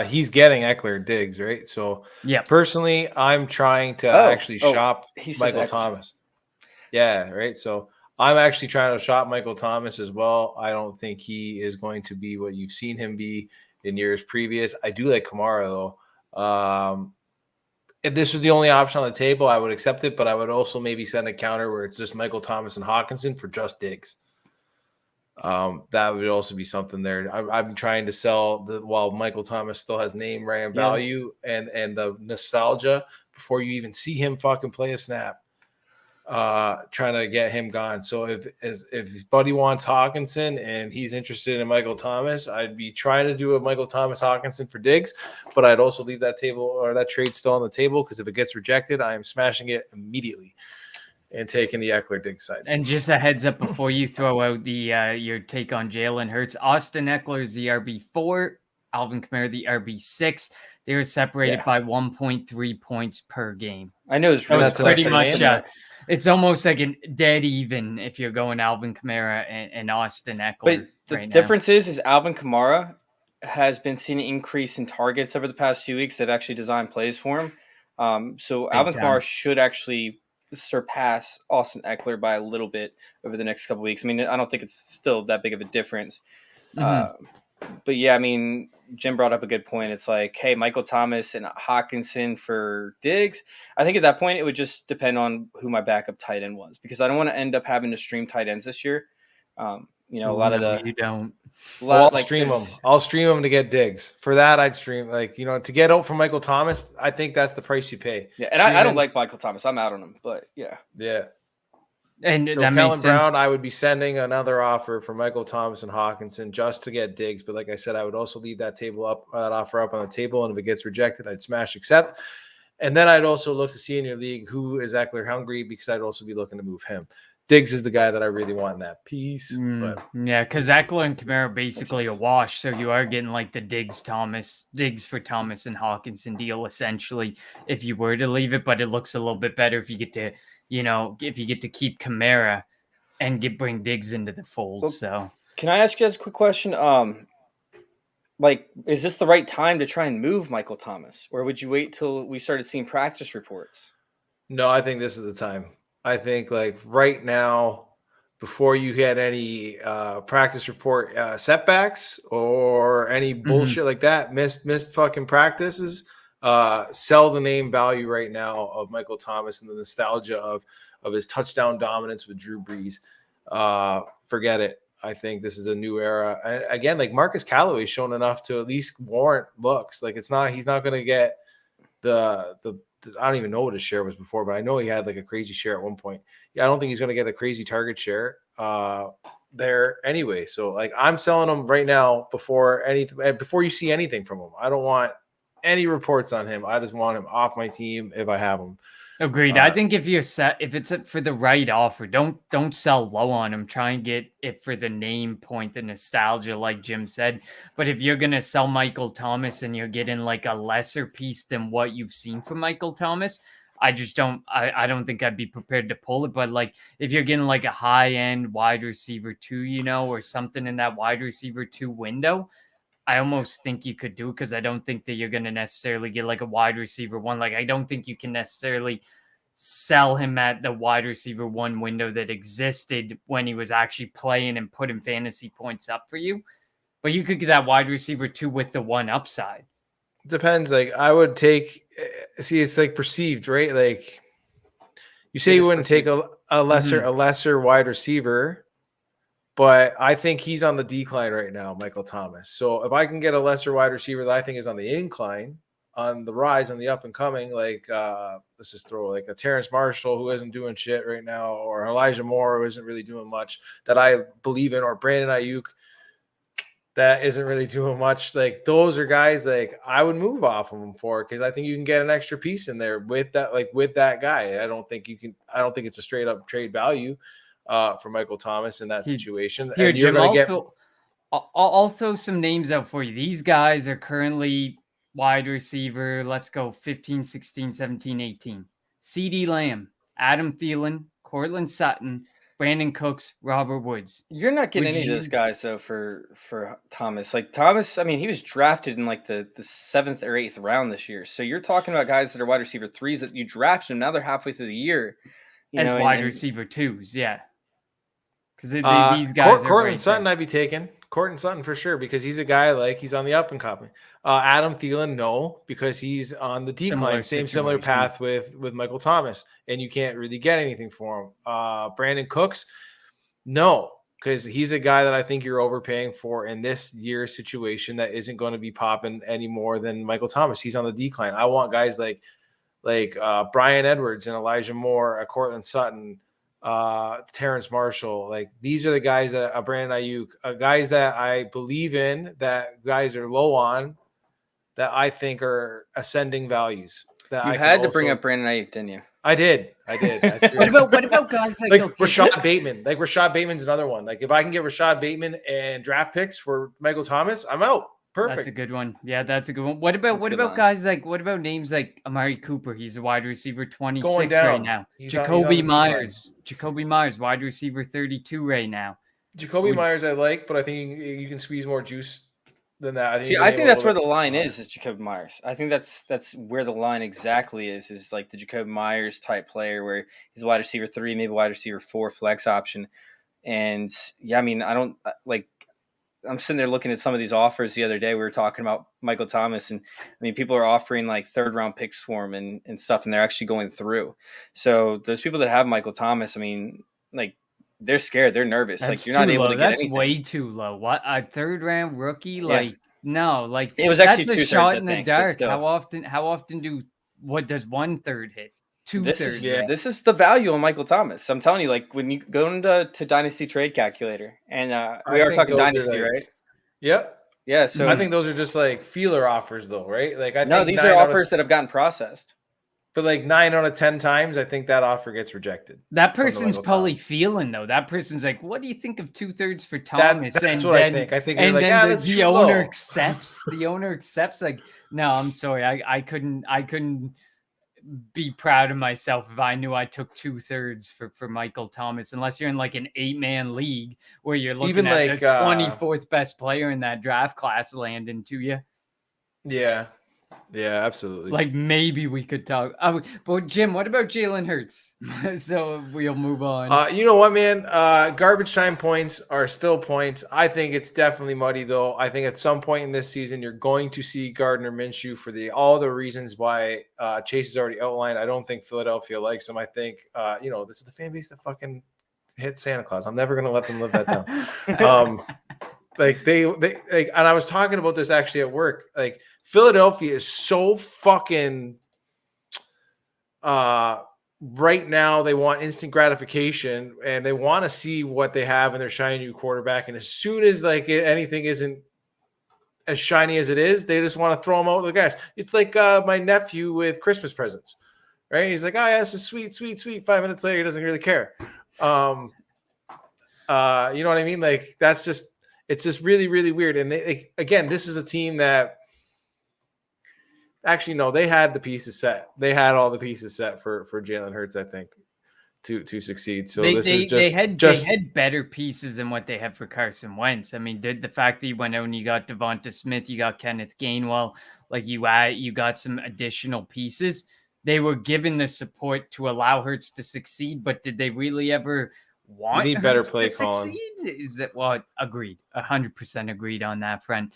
he's getting Eckler Diggs, right? So, yeah. Personally, I'm trying to actually shop Michael Eckler. Thomas. Yeah, right. So I'm actually trying to shop Michael Thomas as well. I don't think he is going to be what you've seen him be in years previous. I do like Kamara though. If this was the only option on the table, I would accept it, but I would also maybe send a counter where it's just Michael Thomas and Hawkinson for just Diggs. That would also be something there. I'm trying to sell while Michael Thomas still has name, brand value, and the nostalgia before you even see him fucking play a snap. Trying to get him gone. So if Buddy wants Hawkinson and he's interested in Michael Thomas, I'd be trying to do a Michael Thomas Hawkinson for Diggs, but I'd also leave that table or that trade still on the table because if it gets rejected, I am smashing it immediately and taking the Eckler Diggs side. And just a heads up before you throw out the your take on Jalen Hurts, Austin Eckler is the RB4, Alvin Kamara the RB6. They were separated by 1.3 points per game. I know it's pretty much. It's almost like a dead even if you're going Alvin Kamara and Austin Eckler. But the difference is Alvin Kamara has been seeing an increase in targets over the past few weeks. They've actually designed plays for him. So Alvin Kamara should actually surpass Austin Eckler by a little bit over the next couple of weeks. I mean, I don't think it's still that big of a difference. But yeah, I mean, Jim brought up a good point. It's like, hey, Michael Thomas and Hawkinson for Diggs. I think at that point, it would just depend on who my backup tight end was because I don't want to end up having to stream tight ends this year. A lot of the you don't. I'll stream them. I'll stream them to get Diggs. For that, I'd stream to get out from Michael Thomas. I think that's the price you pay. Yeah, and I don't like Michael Thomas. I'm out on him, but yeah. And that Kellen makes sense. Brown, I would be sending another offer for Michael Thomas and Hawkinson just to get Diggs. But like I said, I would also leave that offer up on the table. And if it gets rejected, I'd smash accept. And then I'd also look to see in your league who is Eckler hungry because I'd also be looking to move him. Diggs is the guy that I really want in that piece. Yeah, because Eckler and Kamara are basically a wash. So you are getting like the Diggs for Thomas and Hawkinson deal essentially if you were to leave it. But it looks a little bit better if you get to keep Kamara and bring Diggs into the fold. Well, so can I ask you guys a quick question? Is this the right time to try and move Michael Thomas? Or would you wait till we started seeing practice reports? No, I think this is the time. I think right now, before you get any practice report setbacks or any bullshit like that, missed fucking practices, sell the name value right now of Michael Thomas and the nostalgia of his touchdown dominance with Drew Brees. Forget it. I think this is a new era. And again, like Marcus Callaway's shown enough to at least warrant looks. Like he's not going to get the I don't even know what his share was before, but I know he had like a crazy share at one point. Yeah, I don't think he's going to get a crazy target share there anyway. So like I'm selling him right now before you see anything from him. I don't want any reports on him. I just want him off my team if I have him. Agreed. I think if it's for the right offer, don't sell low on him. Try and get it for the name point, the nostalgia, like Jim said. But if you're gonna sell Michael Thomas and you're getting like a lesser piece than what you've seen from Michael Thomas, I don't think I'd be prepared to pull it. But like if you're getting like a high end wide receiver 2, or something in that wide receiver 2 window, I almost think you could do it because I don't think that you're going to necessarily get like a wide receiver 1. Like I don't think you can necessarily sell him at the wide receiver 1 window that existed when he was actually playing and putting fantasy points up for you. But you could get that wide receiver 2 with the 1 upside. Depends. Like I would take, it's like perceived, right? Like you say you wouldn't take a lesser wide receiver, but I think he's on the decline right now, Michael Thomas. So if I can get a lesser wide receiver that I think is on the incline, on the rise, on the up and coming, like let's just throw like a Terrence Marshall who isn't doing shit right now, or Elijah Moore who isn't really doing much that I believe in, or Brandon Ayuk that isn't really doing much. Like those are guys like I would move off of them for, because I think you can get an extra piece in there with that guy. I don't think it's a straight up trade value for Michael Thomas in that situation. Here, and you're Jim, I'll throw some names out for you. These guys are currently wide receiver, let's go 15, 16, 17, 18. CeeDee Lamb, Adam Thielen, Cortland Sutton, Brandon Cooks, Robert Woods. You're not getting any of those guys though for Thomas. Like Thomas, I mean, he was drafted in like the 7th or 8th round this year. So you're talking about guys that are wide receiver 3s that you drafted them. Now they're halfway through the year. As wide receiver 2s, yeah. Because these guys Cortland Sutton I'd be taking. Cortland Sutton for sure, because he's a guy like he's on the up and coming. Adam Thielen, no, because he's on the decline. Similar path with Michael Thomas, and you can't really get anything for him. Brandon Cooks, no, because he's a guy that I think you're overpaying for in this year's situation that isn't going to be popping any more than Michael Thomas. He's on the decline. I want guys like Brian Edwards and Elijah Moore, Cortland Sutton, Terrence Marshall. Like these are the guys that Brandon Ayuk, guys that I believe in, that guys are low on, that I think are ascending values. That you had to bring up Brandon Ayuk, didn't you? I did. What about guys like Rashad Bateman? Like Rashad Bateman's another one. Like if I can get Rashad Bateman and draft picks for Michael Thomas, I'm out. Perfect. That's a good one. Yeah, that's a good one. What about names like Amari Cooper? He's a wide receiver 26 right now. Jacoby Myers, wide receiver 32 right now. Jacoby Myers I like, but I think you can squeeze more juice than that. I think that's where the line is Jacoby Myers. I think that's where the line exactly is like the Jacoby Myers type player where he's a wide receiver 3, maybe wide receiver 4 flex option. And yeah, I mean, I'm sitting there looking at some of these offers the other day. We were talking about Michael Thomas, and I mean, people are offering like 3rd round picks for him and stuff, and they're actually going through. So those people that have Michael Thomas, I mean, like they're scared, they're nervous. That's like you're not able to get anything. That's way too low. What, a 3rd round rookie? Like no, like it was actually that's a shot in the dark. How often does 1/3 hit? 2/3. Yeah, this is the value of Michael Thomas. I'm telling you, like when you go into Dynasty Trade Calculator, and we are talking Dynasty, right? Yep. Yeah. So I think those are just like feeler offers, though, right? Like these are offers that have gotten processed. But like 9 out of 10 times, I think that offer gets rejected. That person's probably feeling though. That person's like, "What do you think of 2/3 for Thomas?" That's what I think. I think and like, then the owner accepts. The owner accepts. Like, no, I'm sorry, I couldn't be proud of myself if I knew I took 2/3 for Michael Thomas, unless you're in like an 8-man league where you're looking even at like the 24th best player in that draft class landing to you. Yeah, absolutely. Like maybe we could talk. But Jim, what about Jalen Hurts? So we'll move on. You know what, man? Garbage time points are still points. I think it's definitely muddy, though. I think at some point in this season, you're going to see Gardner Minshew for all the reasons why Chase has already outlined. I don't think Philadelphia likes him. I think, this is the fan base that fucking hit Santa Claus. I'm never gonna let them live that down. Like they like, and I was talking about this actually at work. Like Philadelphia is so fucking right now they want instant gratification and they want to see what they have in their shiny new quarterback. And as soon as like anything isn't as shiny as it is, they just want to throw them out the guys. It's like my nephew with Christmas presents, right? He's like, oh yeah, this is sweet, sweet, sweet. 5 minutes later, he doesn't really care. You know what I mean? Like it's just really, really weird. And again, this is a team that actually, no, they had the pieces set. They had all the pieces set for Jalen Hurts, I think, to succeed. So they had better pieces than what they had for Carson Wentz. I mean, the fact that you went out and you got Devonta Smith, you got Kenneth Gainwell, like you got some additional pieces. They were given the support to allow Hurts to succeed, but did they really ever want need better play calling? Is it agreed? 100% agreed on that front.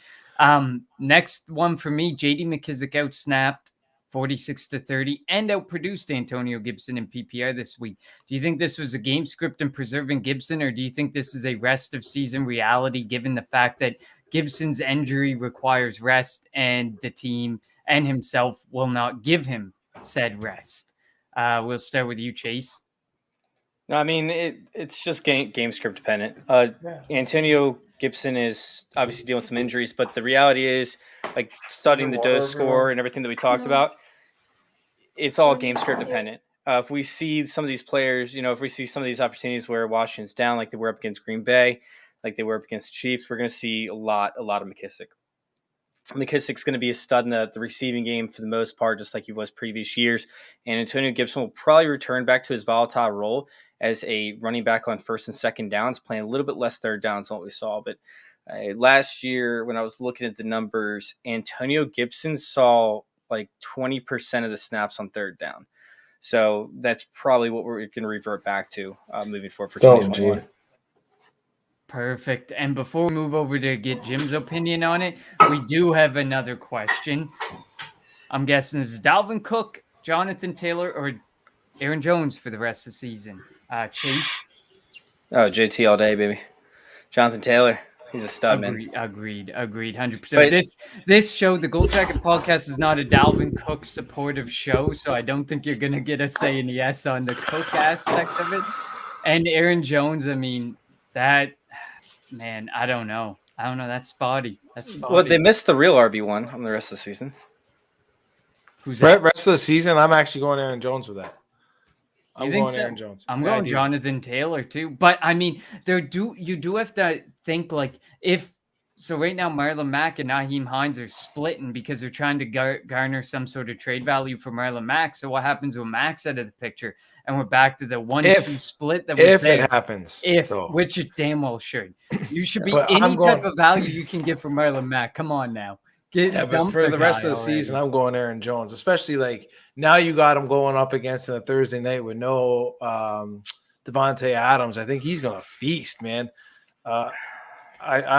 Next one for me, JD McKissic outsnapped 46-30 and outproduced Antonio Gibson in PPR this week. Do you think this was a game script in preserving Gibson, or do you think this is a rest of season reality given the fact that Gibson's injury requires rest and the team and himself will not give him said rest? We'll start with you, Chase. No, I mean, it's just game script dependent. Antonio Gibson is obviously dealing with some injuries, but the reality is, like studying the DOCE score and everything that we talked about, it's all game script dependent. If we see some of these players, if we see some of these opportunities where Washington's down, like they were up against Green Bay, like they were up against the Chiefs, we're going to see a lot of McKissic. McKissic's going to be a stud in the receiving game for the most part, just like he was previous years. And Antonio Gibson will probably return back to his volatile role as a running back on first and second downs, playing a little bit less third downs than what we saw. But last year, when I was looking at the numbers, Antonio Gibson saw like 20% of the snaps on third down. So that's probably what we're going to revert back to moving forward for 2021. Perfect. And before we move over to get Jim's opinion on it, we do have another question. I'm guessing this is Dalvin Cook, Jonathan Taylor, or Aaron Jones for the rest of the season. Chase? Oh, JT all day, baby. Jonathan Taylor. He's a stud, man. Agreed. 100%. But this show, the Gold Jacket Podcast, is not a Dalvin Cook supportive show, so I don't think you're going to get a say in yes on the Cook aspect of it. And Aaron Jones, I mean, that, man, I don't know. That's spotty. Well, they missed the real RB1 on the rest of the season. Who's that? Rest of the season, I'm actually going Aaron Jones with that. I'm going so? Aaron Jones. I'm going Jonathan Taylor too. But I mean, you do have to think like so right now Marlon Mack and Nyheim Hines are splitting because they're trying to garner some sort of trade value for Marlon Mack. So what happens when Mack's out of the picture? And we're back to the 1-2 split that was there. If it happens. Which it damn well should. You should be any type of value you can get from Marlon Mack. Come on now. But for the rest of the season, I'm going Aaron Jones, especially like now you got him going up against a Thursday night with no Devontae Adams. I think he's going to feast, man. I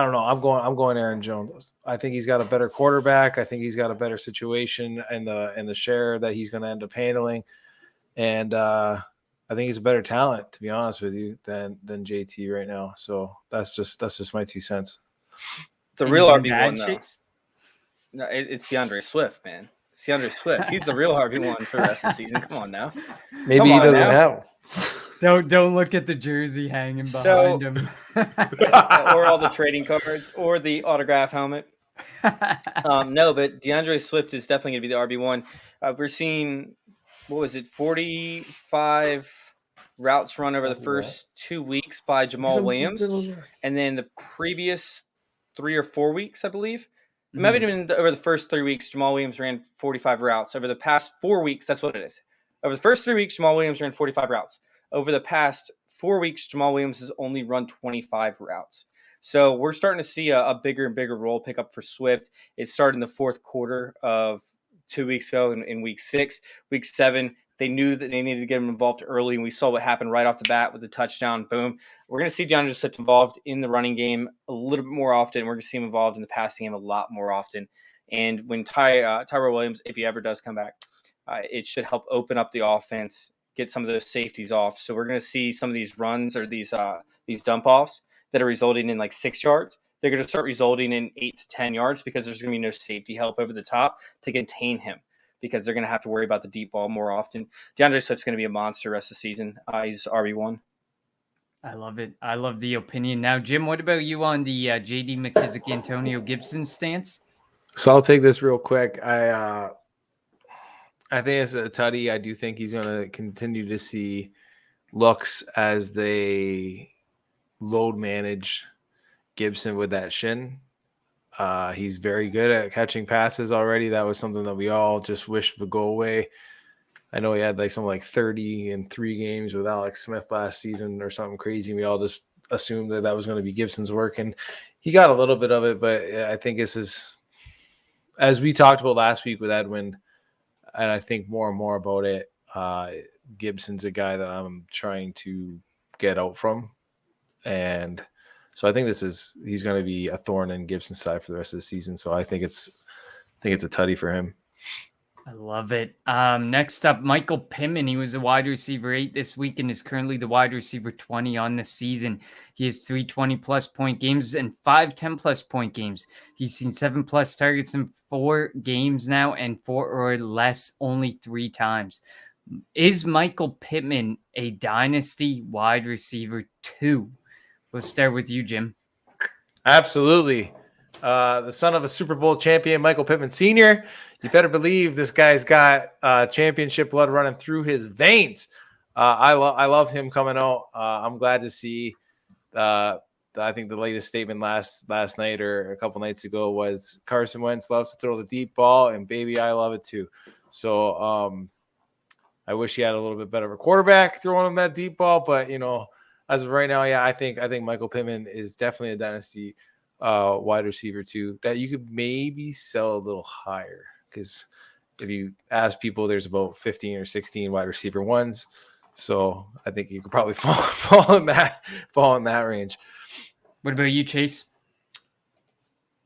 don't know. I'm going Aaron Jones. I think he's got a better quarterback. I think he's got a better situation in the share that he's going to end up handling, and I think he's a better talent, to be honest with you, than JT right now. So that's just my 2 cents. The real RB1 though. No, it's DeAndre Swift, man. It's DeAndre Swift. He's the real RB1 for the rest of the season. Come on now. Maybe he doesn't have. Don't look at the jersey hanging behind him. Or all the trading cards or the autograph helmet. No, but DeAndre Swift is definitely going to be the RB1. We're seeing, 45 routes run over the first 2 weeks by Jamal Williams. And then the previous 3 or 4 weeks, I believe. Maybe even over the first 3 weeks, Jamal Williams ran 45 routes. Over the past 4 weeks, that's what it is. Over the first 3 weeks, Jamal Williams ran 45 routes. Over the past 4 weeks, Jamal Williams has only run 25 routes. So we're starting to see a bigger and bigger role pick up for Swift. It started in the fourth quarter of 2 weeks ago in week 6. Week 7, they knew that they needed to get him involved early, and we saw what happened right off the bat with the touchdown. Boom. We're going to see DeAndre Swift involved in the running game a little bit more often. We're going to see him involved in the passing game a lot more often. And when Tyrell Williams, if he ever does come back, it should help open up the offense get some of those safeties off. So we're going to see some of these runs or these dump offs that are resulting in like 6 yards. They're going to start resulting in 8 to 10 yards because there's going to be no safety help over the top to contain him, because they're going to have to worry about the deep ball more often. DeAndre Swift's going to be a monster rest of the season. He's RB1. I love it. I love the opinion. Now, Jim, what about you on the J.D. McKissic, Antonio Gibson stance? So I'll take this real quick. I think it's a Tuddy. I do think he's going to continue to see looks as they load manage Gibson with that shin. He's very good at catching passes already. That was something that we all just wished would go away. I know he had like something like 30 in 3 games with Alex Smith last season or something crazy. We all just assumed that that was going to be Gibson's work, and he got a little bit of it. But I think this is, as we talked about last week with Edwin, and I think more and more about it, Gibson's a guy that I'm trying to get out from. And so I think he's going to be a thorn in Gibson's side for the rest of the season. So I think it's a Tuddy for him. I love it. Next up, Michael Pimen. He was a wide receiver 8 this week and is currently the wide receiver 20 on the season. He has 3 20-plus point games and 5 10-plus point games. He's seen 7-plus targets in 4 games now, and 4 or less only 3 times. Is Michael Pittman a dynasty wide receiver 2? We'll start with you, Jim. Absolutely. The son of a Super Bowl champion, Michael Pittman Sr., you better believe this guy's got championship blood running through his veins. I love him coming out. I'm glad to see. I think the latest statement last night or a couple nights ago was Carson Wentz loves to throw the deep ball, and baby, I love it too. So I wish he had a little bit better of a quarterback throwing him that deep ball, but as of right now, yeah, I think Michael Pittman is definitely a dynasty wide receiver too that you could maybe sell a little higher, because if you ask people, there's about 15 or 16 wide receiver ones. So I think you could probably fall in that range. What about you, Chase?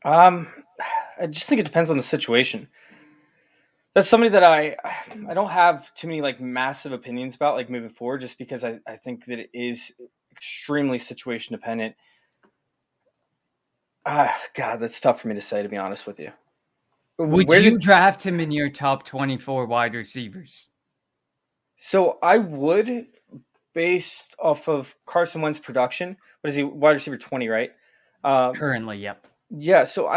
I just think it depends on the situation. That's somebody that I don't have too many like massive opinions about like moving forward, just because I think that it is extremely situation dependent. God, that's tough for me to say, to be honest with you. Would you draft him in your top 24 wide receivers? So I would, based off of Carson Wentz's production. What is he, wide receiver 20, right? Currently, yep. Yeah, so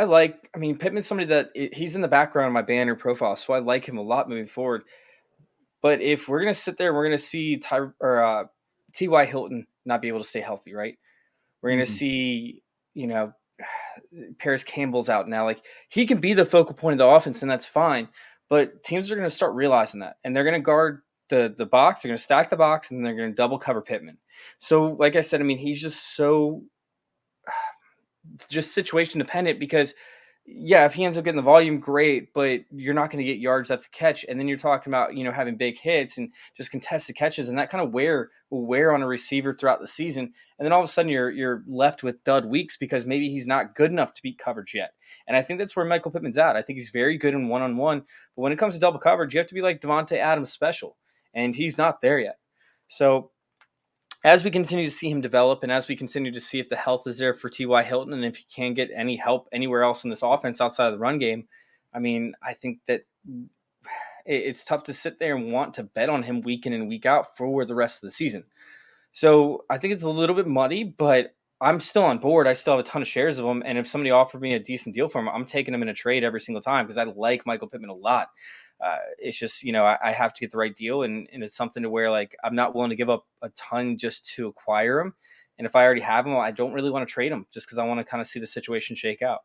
Pittman's somebody that he's in the background of my banner profile, so I like him a lot moving forward. But if we're going to sit there and we're going to see T.Y. Hilton not be able to stay healthy, right? We're going to see, Paris Campbell's out now. Like, he can be the focal point of the offense, and that's fine. But teams are going to start realizing that, and they're going to guard the box. They're going to stack the box, and then they're going to double cover Pittman. So, like I said, he's just so situation dependent, because yeah, if he ends up getting the volume, great, but you're not going to get yards after the catch. And then you're talking about, having big hits and just contested catches, and that kind of will wear on a receiver throughout the season. And then all of a sudden you're left with dud weeks because maybe he's not good enough to beat coverage yet. And I think that's where Michael Pittman's at. I think he's very good in one-on-one, but when it comes to double coverage, you have to be like Devontae Adams special, and he's not there yet. So as we continue to see him develop, and as we continue to see if the health is there for T.Y. Hilton, and if he can get any help anywhere else in this offense outside of the run game, I think that it's tough to sit there and want to bet on him week in and week out for the rest of the season. So I think it's a little bit muddy, but I'm still on board. I still have a ton of shares of him, and if somebody offered me a decent deal for him, I'm taking him in a trade every single time, because I like Michael Pittman a lot. It's just, I have to get the right deal, and it's something to where, like, I'm not willing to give up a ton just to acquire him. And if I already have him, I don't really want to trade him, just because I want to kind of see the situation shake out.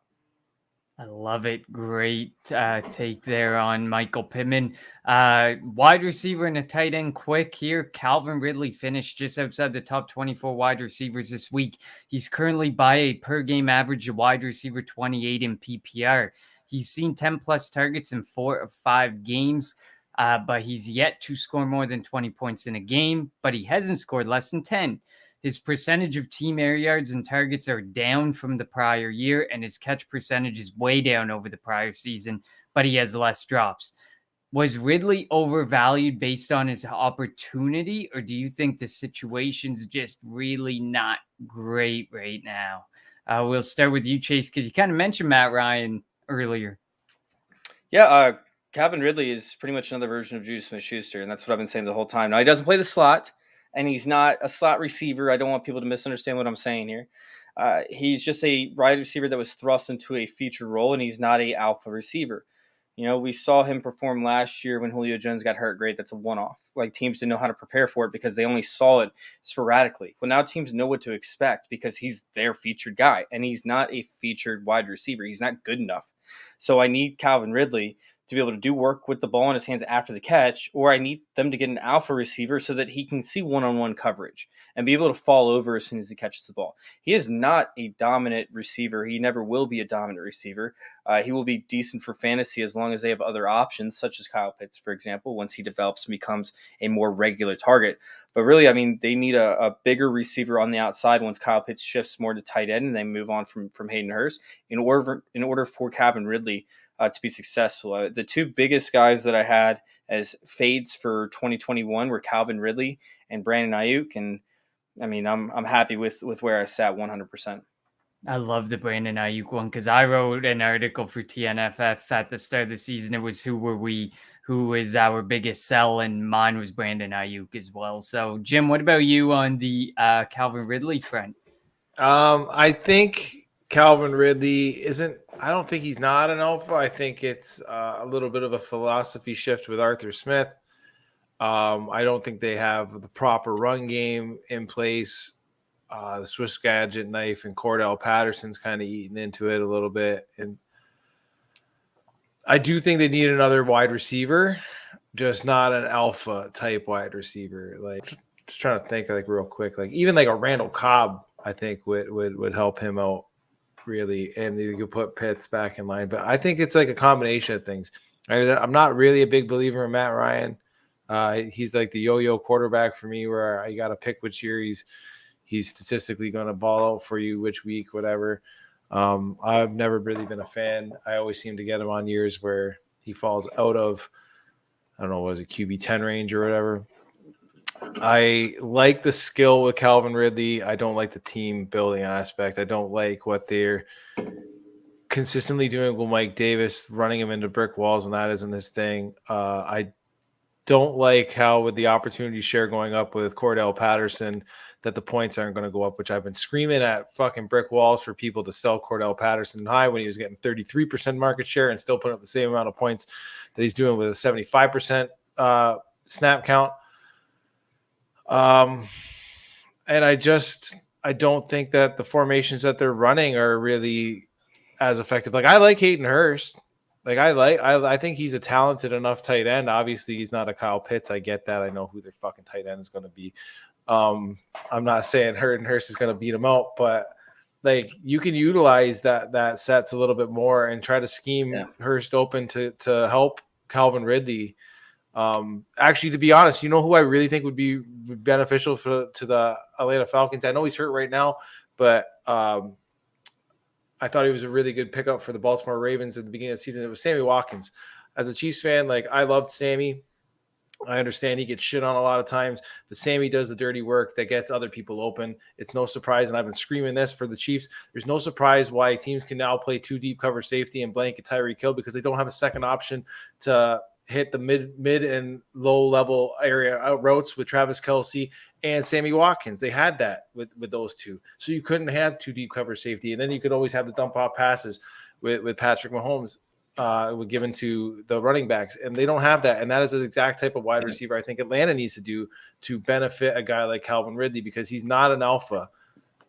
I love it. Great take there on Michael Pittman. Wide receiver and a tight end quick here. Calvin Ridley finished just outside the top 24 wide receivers this week. He's currently by a per game average of wide receiver 28 in PPR. He's seen 10-plus targets in 4 of 5 games, but he's yet to score more than 20 points in a game, but he hasn't scored less than 10. His percentage of team air yards and targets are down from the prior year, and his catch percentage is way down over the prior season, but he has less drops. Was Ridley overvalued based on his opportunity, or do you think the situation's just really not great right now? We'll start with you, Chase, because you kind of mentioned Matt Ryan earlier. Yeah, Calvin Ridley is pretty much another version of Juju Smith-Schuster, and that's what I've been saying the whole time. Now, he doesn't play the slot, and he's not a slot receiver. I don't want people to misunderstand what I'm saying here. He's just a wide receiver that was thrust into a featured role, and he's not a alpha receiver. We saw him perform last year when Julio Jones got hurt. Great, that's a one-off. Like, teams didn't know how to prepare for it because they only saw it sporadically. Well, now teams know what to expect because he's their featured guy, and he's not a featured wide receiver. He's not good enough. So I need Calvin Ridley to be able to do work with the ball in his hands after the catch, or I need them to get an alpha receiver so that he can see one-on-one coverage and be able to fall over as soon as he catches the ball. He is not a dominant receiver. He never will be a dominant receiver. He will be decent for fantasy as long as they have other options, such as Kyle Pitts, for example, once he develops and becomes a more regular target. But really, I mean, they need a bigger receiver on the outside once Kyle Pitts shifts more to tight end and they move on from Hayden Hurst in order for Calvin Ridley to be successful. The two biggest guys that I had as fades for 2021 were Calvin Ridley and Brandon Ayuk, and I mean, I'm happy with where I sat 100%. I love the Brandon Ayuk one because I wrote an article for TNFF at the start of the season. It was who is our biggest sell, and mine was Brandon Ayuk as well. So, Jim, what about you on the Calvin Ridley front? I think Calvin Ridley I don't think he's not an alpha. I think it's a little bit of a philosophy shift with Arthur Smith. I don't think they have the proper run game in place. The Swiss gadget knife and Cordell Patterson's kind of eating into it a little bit. And I do think they need another wide receiver, just not an alpha type wide receiver. Like, just trying to think like real quick, like even like a Randall Cobb, I think would help him out really. And you could put Pitts back in line, but I think it's like a combination of things. I'm not really a big believer in Matt Ryan. He's like the yo-yo quarterback for me, where I got to pick which year he's statistically going to ball out for you, which week, whatever. I've never really been a fan. I always seem to get him on years where he falls out of, I don't know, what is it, QB 10 range or whatever. I like the skill with Calvin Ridley. I don't like the team building aspect. I don't like what they're consistently doing with Mike Davis, running him into brick walls when that isn't his thing. I don't like how with the opportunity share going up with Cordell Patterson that the points aren't going to go up, which I've been screaming at fucking brick walls for people to sell Cordell Patterson high when he was getting 33% market share and still putting up the same amount of points that he's doing with a 75% snap count. And I don't think that the formations that they're running are really as effective. Like, I like Hayden Hurst. Like, I think he's a talented enough tight end. Obviously, he's not a Kyle Pitts. I get that. I know who their fucking tight end is going to be. I'm not saying Hayden Hurst is going to beat him out, but like, you can utilize that sets a little bit more and try to scheme Hurst open to help Calvin Ridley. Actually, to be honest, you know who I really think would be beneficial to the Atlanta Falcons? I know he's hurt right now, but I thought he was a really good pickup for the Baltimore Ravens at the beginning of the season. It was Sammy Watkins. As a Chiefs fan, like, I loved Sammy. I understand he gets shit on a lot of times, but Sammy does the dirty work that gets other people open. It's no surprise, and I've been screaming this for the Chiefs. There's no surprise why teams can now play 2 deep cover safety and blanket Tyreek Hill, because they don't have a second option to hit the mid and low level area routes with Travis Kelce and Sammy Watkins. They had that with those two. So you couldn't have 2 deep cover safety. And then you could always have the dump off passes with Patrick Mahomes given to the running backs. And they don't have that. And that is the exact type of wide receiver I think Atlanta needs to do to benefit a guy like Calvin Ridley, because he's not an alpha.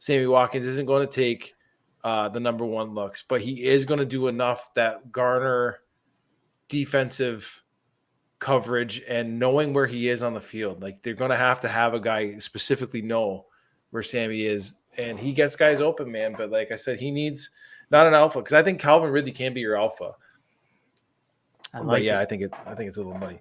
Sammy Watkins isn't going to take the number 1 looks, but he is going to do enough that garner defensive coverage and knowing where he is on the field. Like, they're going to have a guy specifically know where Sammy is, and he gets guys open, man. But like I said, he needs not an alpha, because I think Calvin Ridley can be your alpha. I think it's a little money.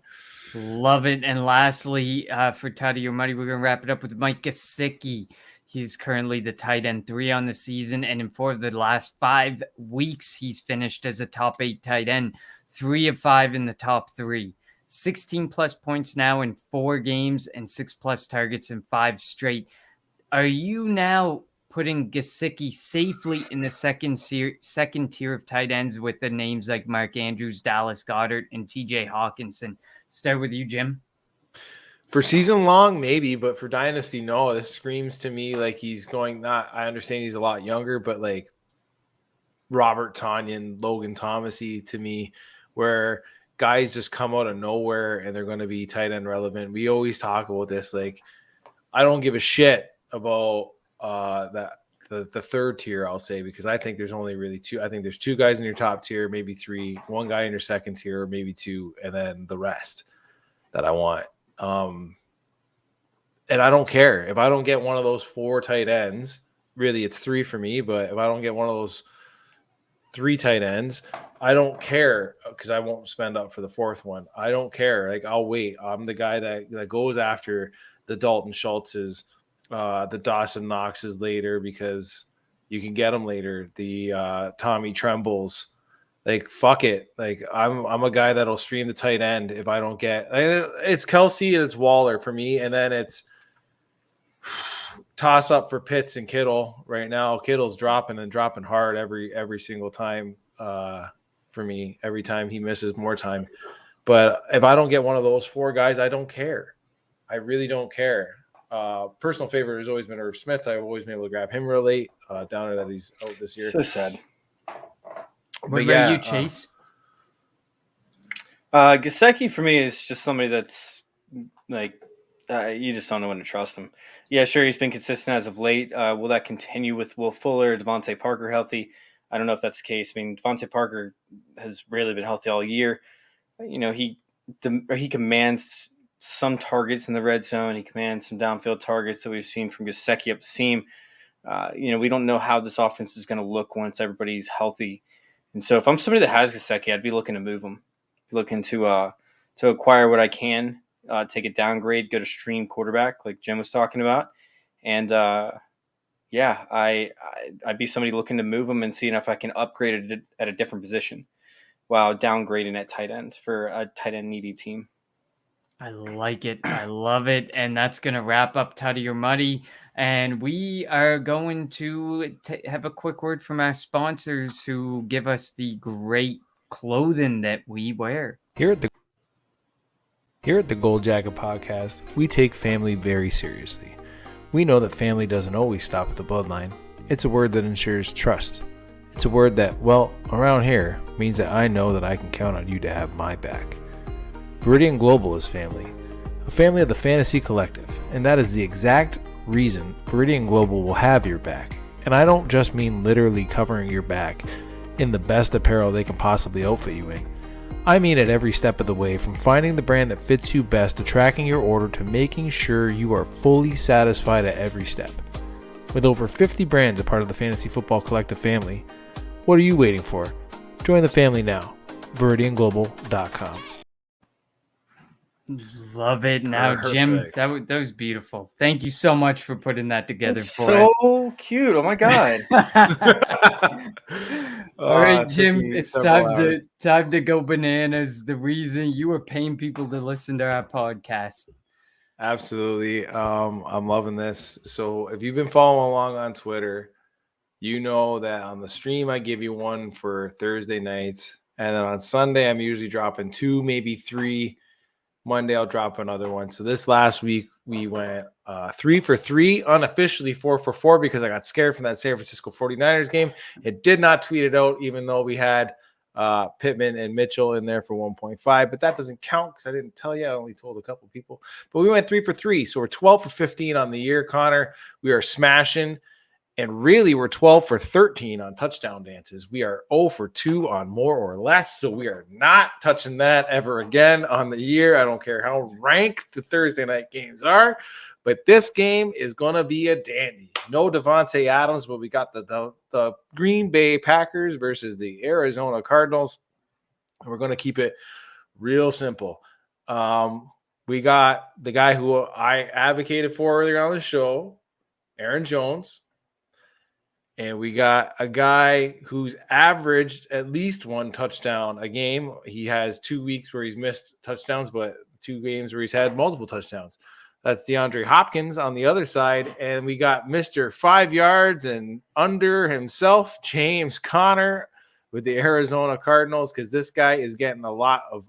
Love it. And lastly, for Tuddy or Muddy, we're going to wrap it up with Mike Gesicki. He's currently the tight end 3 on the season, and in 4 of the last 5 weeks, he's finished as a top 8 tight end, 3 of 5 in the top 3. 16 plus points now in 4 games and 6 plus targets in 5 straight. Are you now putting Gesicki safely in the second tier of tight ends with the names like Mark Andrews, Dallas Goedert, and TJ Hawkinson? Start with you, Jim. For season long, maybe, but for Dynasty, no. This screams to me like he's going not. I understand he's a lot younger, but like Robert Tonyan, Logan Thomasy to me, where guys just come out of nowhere and they're going to be tight end relevant. We always talk about this. Like, I don't give a shit about the third tier, I'll say, because I think there's only really 2. I think there's 2 guys in your top tier, maybe 3, 1 guy in your second tier, or maybe 2, and then the rest that I want. And I don't care if I don't get one of those 4 tight ends. Really, it's 3 for me, but if I don't get one of those 3 tight ends, I don't care, because I won't spend up for the 4th one. I don't care. Like, I'll wait. I'm the guy that goes after the Dalton Schultzes, the Dawson Knoxes later, because you can get them later. The Tommy Trembles. Like, fuck it. Like, I'm a guy that'll stream the tight end if I don't get. It's Kelsey and it's Waller for me, and then it's toss up for Pitts and Kittle right now. Kittle's dropping hard every single time for me. Every time he misses more time. But if I don't get one of those 4 guys, I don't care. I really don't care. Personal favorite has always been Irv Smith. I've always been able to grab him real late. Downer that he's out this year. So sad. What about you, Chase? Gesicki for me is just somebody that's like you just don't know when to trust him. Yeah, sure, he's been consistent as of late. Will that continue with Will Fuller, Devontae Parker healthy? I don't know if that's the case. I mean, Devontae Parker has rarely been healthy all year. You know, he commands some targets in the red zone. He commands some downfield targets that we've seen from Gesicki up the seam. We don't know how this offense is going to look once everybody's healthy. And so if I'm somebody that has Gesicki, I'd be looking to move him, looking to acquire what I can, take a downgrade, go to stream quarterback like Jim was talking about. And I'd be somebody looking to move him and seeing if I can upgrade it at a different position while downgrading at tight end for a tight end needy team. I like it. I love it. And that's going to wrap up Tuddy or Muddy. And we are going to have a quick word from our sponsors who give us the great clothing that we wear. Here at the Gold Jacket Podcast, we take family very seriously. We know that family doesn't always stop at the bloodline. It's a word that ensures trust. It's a word that, well, around here, means that I know that I can count on you to have my back. Viridian Global is family, a family of the Fantasy Collective, and that is the exact reason Viridian Global will have your back. And I don't just mean literally covering your back in the best apparel they can possibly outfit you in. I mean it every step of the way, from finding the brand that fits you best to tracking your order to making sure you are fully satisfied at every step. With over 50 brands a part of the Fantasy Football Collective family, what are you waiting for? Join the family now. ViridianGlobal.com. Love it. Now, Perfect. Jim, that was beautiful. Thank you so much for putting that together That's for us. so cute. Oh my God. All right, Jim, it's time to go bananas. The reason you are paying people to listen to our podcast. Absolutely. I'm loving this. So if you've been following along on Twitter, you know that on the stream I give you one for Thursday nights, and then on Sunday I'm usually dropping 2, maybe 3. Monday I'll drop another one. So this last week we went 3 for 3, unofficially 4 for 4, because I got scared from that San Francisco 49ers game. It did not tweet it out, even though we had Pittman and Mitchell in there for 1.5, but that doesn't count because I didn't tell you. I only told a couple people, but we went 3 for 3. So we're 12 for 15 on the year, Connor. We are smashing. And really, we're 12 for 13 on touchdown dances. We are 0 for 2 on more or less. So we are not touching that ever again on the year. I don't care how ranked the Thursday night games are. But this game is going to be a dandy. No Devontae Adams, but we got the Green Bay Packers versus the Arizona Cardinals. And we're going to keep it real simple. We got the guy who I advocated for earlier on the show, Aaron Jones. And we got a guy who's averaged at least one touchdown a game. He has 2 weeks where he's missed touchdowns, but 2 games where he's had multiple touchdowns. That's DeAndre Hopkins on the other side. And we got Mr. 5 yards and under himself, James Conner with the Arizona Cardinals, because this guy is getting a lot of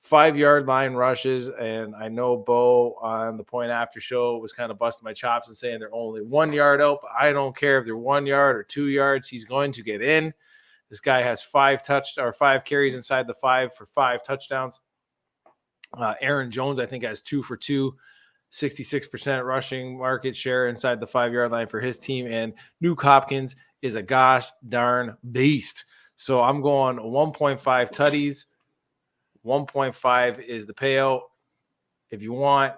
5-yard line rushes. And I know Bo on the Point After show was kind of busting my chops and saying they're only 1 yard out, but I don't care if they're 1 yard or 2 yards. He's going to get in. This guy has 5 carries inside the 5 for 5 touchdowns. Aaron Jones, I think, has 2 for 2, 66% rushing market share inside the 5-yard line for his team. And Nuke Hopkins is a gosh darn beast. So I'm going 1.5 tutties. 1.5 is the payout. If you want,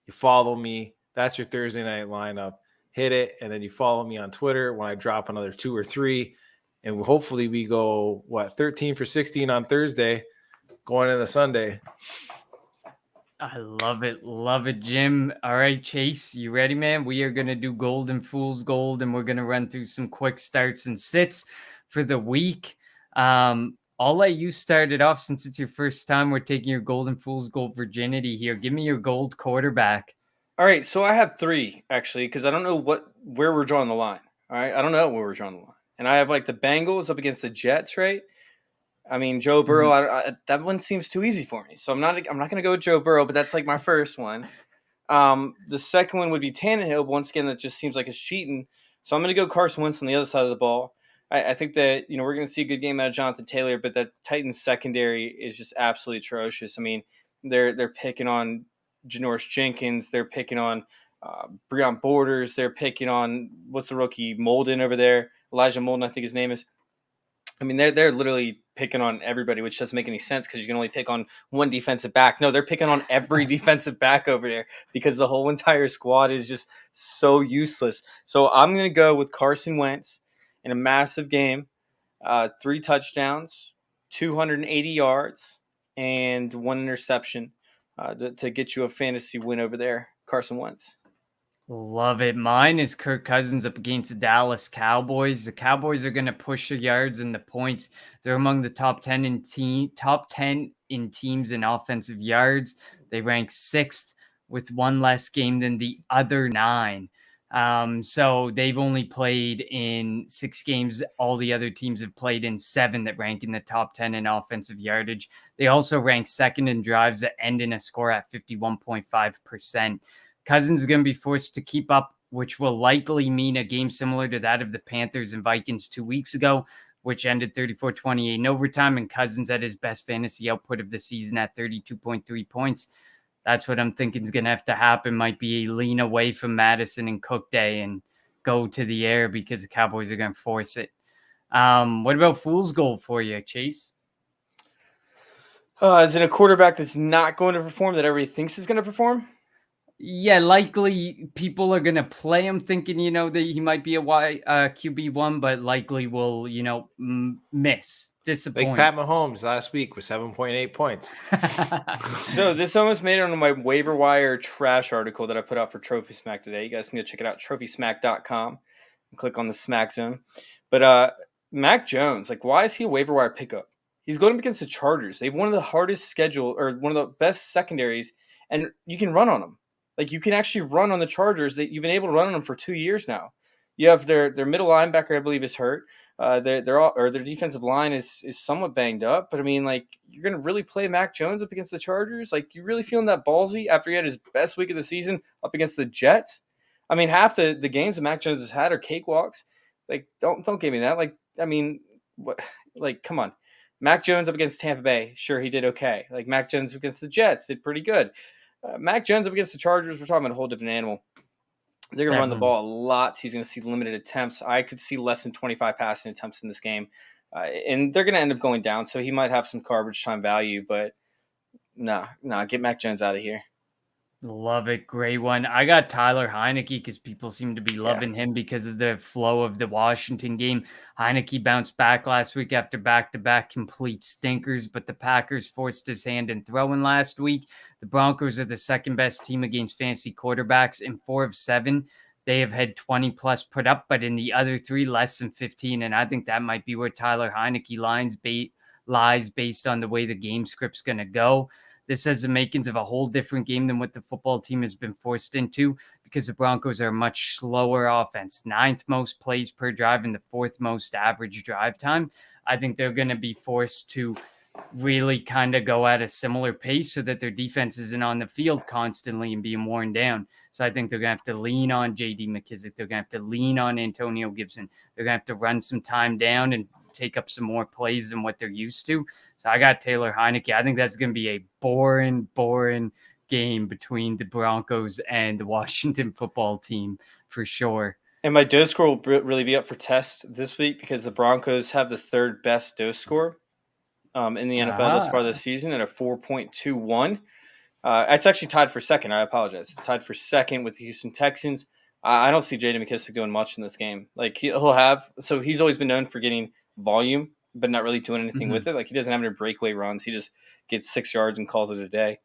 you follow me. That's your Thursday night lineup. Hit it, and then you follow me on Twitter when I drop another 2 or 3. And hopefully we go, 13 for 16 on Thursday going into Sunday. I love it. Love it, Jim. All right, Chase, you ready, man? We are going to do Golden Fool's Gold, and we're going to run through some quick starts and sits for the week. I'll let you start it off since it's your first time. We're taking your Golden Fool's Gold virginity here. Give me your gold quarterback. All right, so I have 3 actually because I don't know where we're drawing the line. All right, I don't know where we're drawing the line, and I have like the Bengals up against the Jets, right? I mean, Joe Burrow. That one seems too easy for me, so I'm not going to go with Joe Burrow, but that's like my first one. The second one would be Tannehill. Once again, that just seems like it's cheating, so I'm going to go Carson Wentz on the other side of the ball. I think that, we're going to see a good game out of Jonathan Taylor, but that Titans secondary is just absolutely atrocious. I mean, they're picking on Janoris Jenkins. They're picking on Breon Borders. They're picking on, what's the rookie, Molden over there? Elijah Molden, I think his name is. I mean, they're literally picking on everybody, which doesn't make any sense because you can only pick on one defensive back. No, they're picking on every defensive back over there because the whole entire squad is just so useless. So I'm going to go with Carson Wentz in a massive game, 3 touchdowns, 280 yards, and 1 interception to get you a fantasy win over there, Carson Wentz. Love it. Mine is Kirk Cousins up against the Dallas Cowboys. The Cowboys are going to push the yards and the points. They're among the top 10 in teams in offensive yards. They rank 6th with 1 less game than the other 9. So they've only played in 6 games. All the other teams have played in 7 that rank in the top 10 in offensive yardage. They also rank 2nd in drives that end in a score at 51.5%. Cousins is going to be forced to keep up, which will likely mean a game similar to that of the Panthers and Vikings 2 weeks ago, which ended 34-28 in overtime, and Cousins at his best fantasy output of the season at 32.3 points. That's what I'm thinking is going to have to happen. Might be a lean away from Madison and Cook Day and go to the air because the Cowboys are going to force it. What about Fool's Gold for you, Chase? Is it a quarterback that's not going to perform that everybody thinks is going to perform? Yeah, likely people are going to play him thinking, that he might be a QB1, but likely will, miss, disappoint. Like Pat Mahomes last week with 7.8 points. So this almost made it on my waiver wire trash article that I put out for Trophy Smack today. You guys can go check it out, trophysmack.com, and click on the Smack Zone. But Mac Jones, why is he a waiver wire pickup? He's going up against the Chargers. They have one of the hardest schedule, or one of the best secondaries, and you can run on them. You can actually run on the Chargers. That you've been able to run on them for 2 years now. You have their middle linebacker, I believe, is hurt. Their defensive line is somewhat banged up. But I mean, you're gonna really play Mac Jones up against the Chargers? You really feeling that ballsy after he had his best week of the season up against the Jets? I mean, half the games that Mac Jones has had are cakewalks. Don't give me that. What? Come on. Mac Jones up against Tampa Bay, sure, he did okay. Mac Jones against the Jets did pretty good. Mac Jones up against the Chargers, we're talking about a whole different animal. They're going to run the ball a lot. He's going to see limited attempts. I could see less than 25 passing attempts in this game. And they're going to end up going down, so he might have some garbage time value. But, get Mac Jones out of here. Love it. Great one. I got Tyler Heineke because people seem to be loving him because of the flow of the Washington game. Heineke bounced back last week after back-to-back complete stinkers, but the Packers forced his hand in throwing last week. The Broncos are the second best team against fantasy quarterbacks in 4 of 7. they have had 20 plus put up, but in the other 3, less than 15. And I think that might be where Tyler Heineke lies based on the way the game script's going to go. This has the makings of a whole different game than what the football team has been forced into, because the Broncos are a much slower offense, 9th most plays per drive and the 4th most average drive time. I think they're going to be forced to really kind of go at a similar pace so that their defense isn't on the field constantly and being worn down. So I think they're going to have to lean on J.D. McKissic. They're going to have to lean on Antonio Gibson. They're going to have to run some time down and take up some more plays than what they're used to. So I got Taylor Heineke. I think that's going to be a boring game between the Broncos and the Washington football team for sure. And my dose score will really be up for test this week because the Broncos have the 3rd best dose score in the NFL thus far this season at a 4.21. It's actually tied for second. I apologize. It's tied for second with the Houston Texans. I don't see J.D. McKissic doing much in this game. Like he's always been known for getting volume, but not really doing anything with it. Like he doesn't have any breakaway runs. He just gets 6 yards and calls it a day.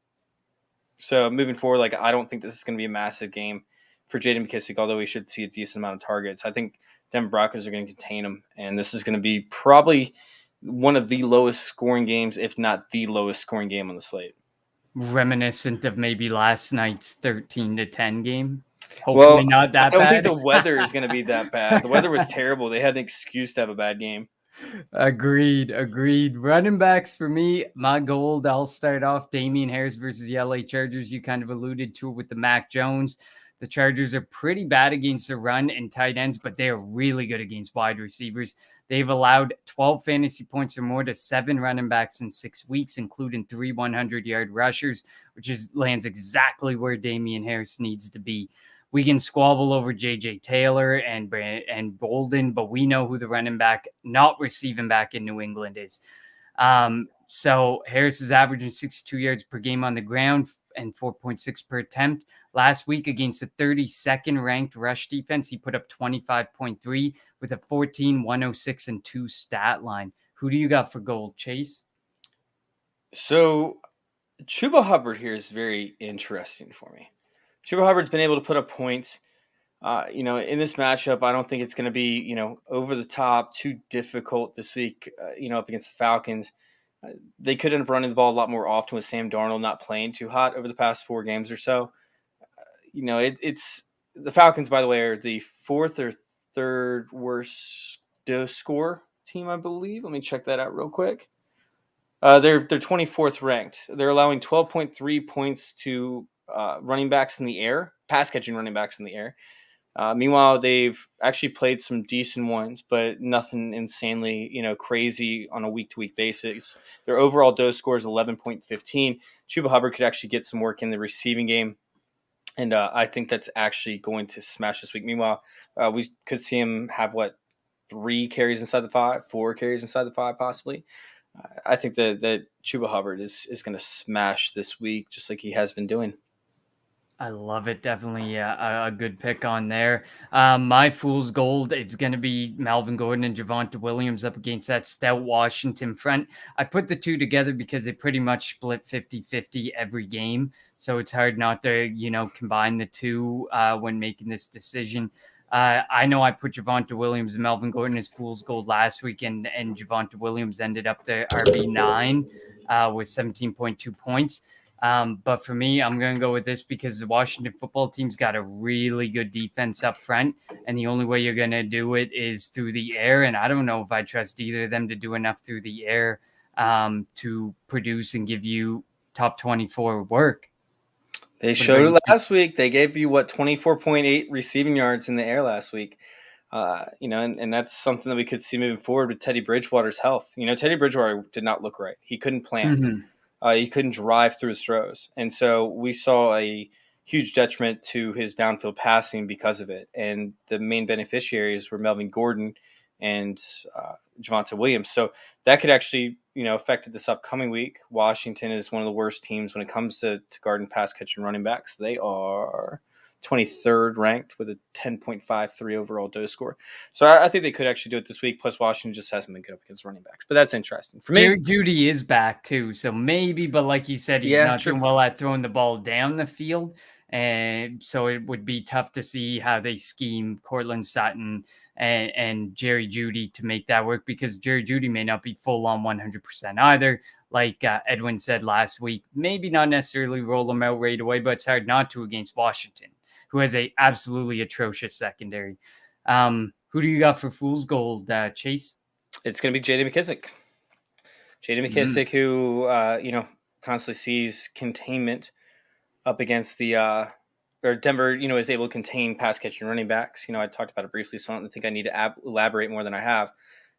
So moving forward, like I don't think this is going to be a massive game for J.D. McKissic, although we should see a decent amount of targets. I think Denver Broncos are going to contain him, and this is going to be probably one of the lowest scoring games, if not the lowest scoring game on the slate. Reminiscent of maybe last night's 13-10 game. Hopefully not that bad. I don't think the weather is going to be that bad. The weather was terrible. They had an excuse to have a bad game. Agreed. Running backs for me, my gold, I'll start off Damien Harris versus the LA Chargers. You kind of alluded to it with the Mac Jones. The Chargers are pretty bad against the run and tight ends, but they are really good against wide receivers. They've allowed 12 fantasy points or more to 7 running backs in 6 weeks, including 3 100-yard rushers, which lands exactly where Damien Harris needs to be. We can squabble over J.J. Taylor and Bolden, but we know who the running back, not receiving back in New England is. So Harris is averaging 62 yards per game on the ground and 4.6 per attempt. Last week against the 32nd ranked rush defense, he put up 25.3 with a 14, 106, and 2 stat line. Who do you got for gold, Chase? So Chuba Hubbard here is very interesting for me. Chuba Hubbard's been able to put up points. In this matchup, I don't think it's going to be, over the top, too difficult this week, up against the Falcons. They could end up running the ball a lot more often with Sam Darnold not playing too hot over the past 4 games or so. It's the Falcons, by the way, are the 4th or 3rd worst dose score team, I believe. Let me check that out real quick. They're 24th ranked. They're allowing 12.3 points to running backs in the air, pass catching running backs in the air. Meanwhile, they've actually played some decent ones, but nothing insanely, crazy on a week-to-week basis. Their overall dose score is 11.15. Chuba Hubbard could actually get some work in the receiving game, and I think that's actually going to smash this week. Meanwhile, we could see him have, 3 carries inside the 5, 4 carries inside the 5 possibly. I think that Chuba Hubbard is going to smash this week, just like he has been doing. I love it. Definitely a good pick on there. My fool's gold, it's going to be Melvin Gordon and Javonte Williams up against that stout Washington front. I put the two together because they pretty much split 50-50 every game. So it's hard not to, combine the two when making this decision. I know I put Javonte Williams and Melvin Gordon as fool's gold last week, and Javonte Williams ended up the RB9 with 17.2 points. But for me, I'm going to go with this because the Washington football team's got a really good defense up front, and the only way you're going to do it is through the air. And I don't know if I trust either of them to do enough through the air to produce and give you top 24 work. They showed it last week. They gave you 24.8 receiving yards in the air last week. And that's something that we could see moving forward with Teddy Bridgewater's health. Teddy Bridgewater did not look right. He couldn't plan. He couldn't drive through his throws. And so we saw a huge detriment to his downfield passing because of it. And the main beneficiaries were Melvin Gordon and Javonte Williams. So that could actually, affect this upcoming week. Washington is one of the worst teams when it comes to guard and pass catching running backs. They are 23rd ranked with a 10.53 overall dose score. So I think they could actually do it this week. Plus Washington just hasn't been good up against running backs, but that's interesting for me. Judy is back too. So maybe, but like you said, he's not doing well at throwing the ball down the field. And so it would be tough to see how they scheme Cortland Sutton and Jerry Jeudy to make that work, because Jerry Jeudy may not be full on 100% either. Like Edwin said last week, maybe not necessarily roll them out right away, but it's hard not to against Washington, who has a absolutely atrocious secondary. Who do you got for Fool's Gold, Chase? It's going to be J.D. McKissic. J.D. McKissic, who, constantly sees containment up against the or Denver, is able to contain pass catching running backs. I talked about it briefly, so I don't think I need to elaborate more than I have.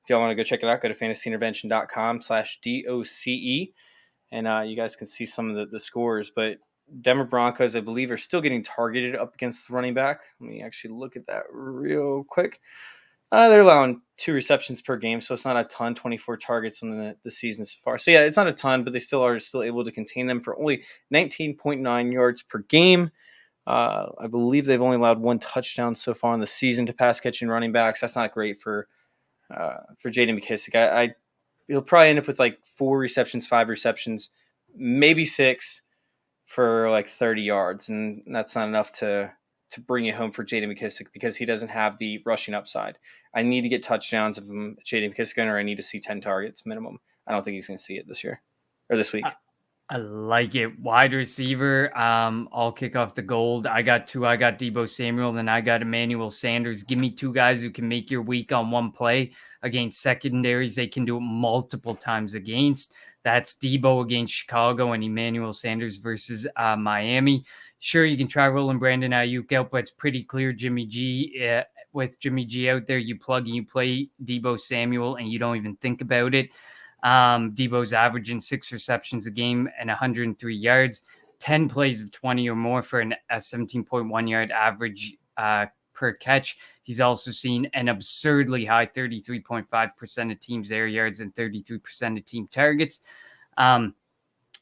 If y'all want to go check it out, go to fantasyintervention.com/DOCE, and you guys can see some of the scores. But Denver Broncos, I believe, are still getting targeted up against the running back. Let me actually look at that real quick. They're allowing 2 receptions per game, so it's not a ton, 24 targets on the season so far. So, yeah, it's not a ton, but they are still able to contain them for only 19.9 yards per game. I believe they've only allowed 1 touchdown so far in the season to pass-catching running backs. That's not great for J.D. McKissic. He'll probably end up with, 4 receptions, 5 receptions, maybe 6 for, 30 yards, and that's not enough to bring it home for J.D. McKissic, because he doesn't have the rushing upside. I need to get touchdowns of J.D. McKissic, or I need to see 10 targets minimum. I don't think he's going to see it this year or this week. I like it. Wide receiver, I'll kick off the gold. I got 2. I got Deebo Samuel, then I got Emmanuel Sanders. Give me 2 guys who can make your week on one play against secondaries they can do it multiple times against. That's Deebo against Chicago and Emmanuel Sanders versus Miami. Sure, you can try rolling Brandon Ayuk out, but it's pretty clear Jimmy G. With Jimmy G out there, you plug and you play Deebo Samuel, and you don't even think about it. Deebo's averaging 6 receptions a game and 103 yards, 10 plays of 20 or more for a 17.1 yard average per catch. He's also seen an absurdly high 33.5% of teams' air yards and 33% of team targets.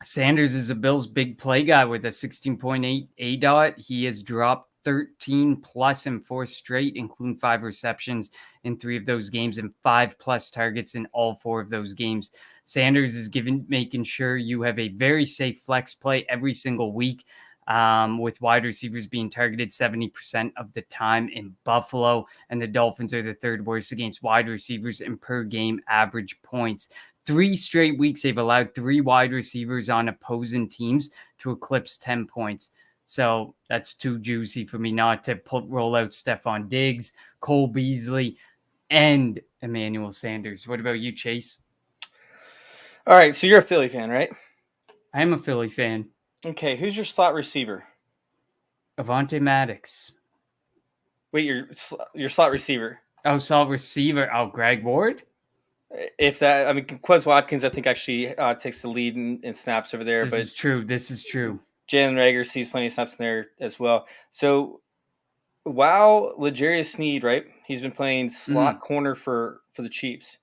Sanders is a Bills big play guy with a 16.8 ADOT. He has dropped 13 plus in 4 straight, including 5 receptions in 3 of those games and 5 plus targets in all 4 of those games. Sanders is making sure you have a very safe flex play every single week, with wide receivers being targeted 70% of the time in Buffalo, and the Dolphins are the 3rd worst against wide receivers in per game average points. 3 straight weeks, they've allowed 3 wide receivers on opposing teams to eclipse 10 points. So that's too juicy for me not to roll out Stephon Diggs, Cole Beasley, and Emmanuel Sanders. What about you, Chase? All right, so you're a Philly fan, right? I am a Philly fan. Okay, who's your slot receiver? Avonte Maddox. Wait, your slot receiver. Oh, slot receiver. Oh, Greg Ward? If that, Quez Watkins, I think, actually takes the lead in snaps over there. This is true. Jalen Reagor sees plenty of snaps in there as well. So, wow, L'Jarius Sneed, right? He's been playing slot corner for the Chiefs.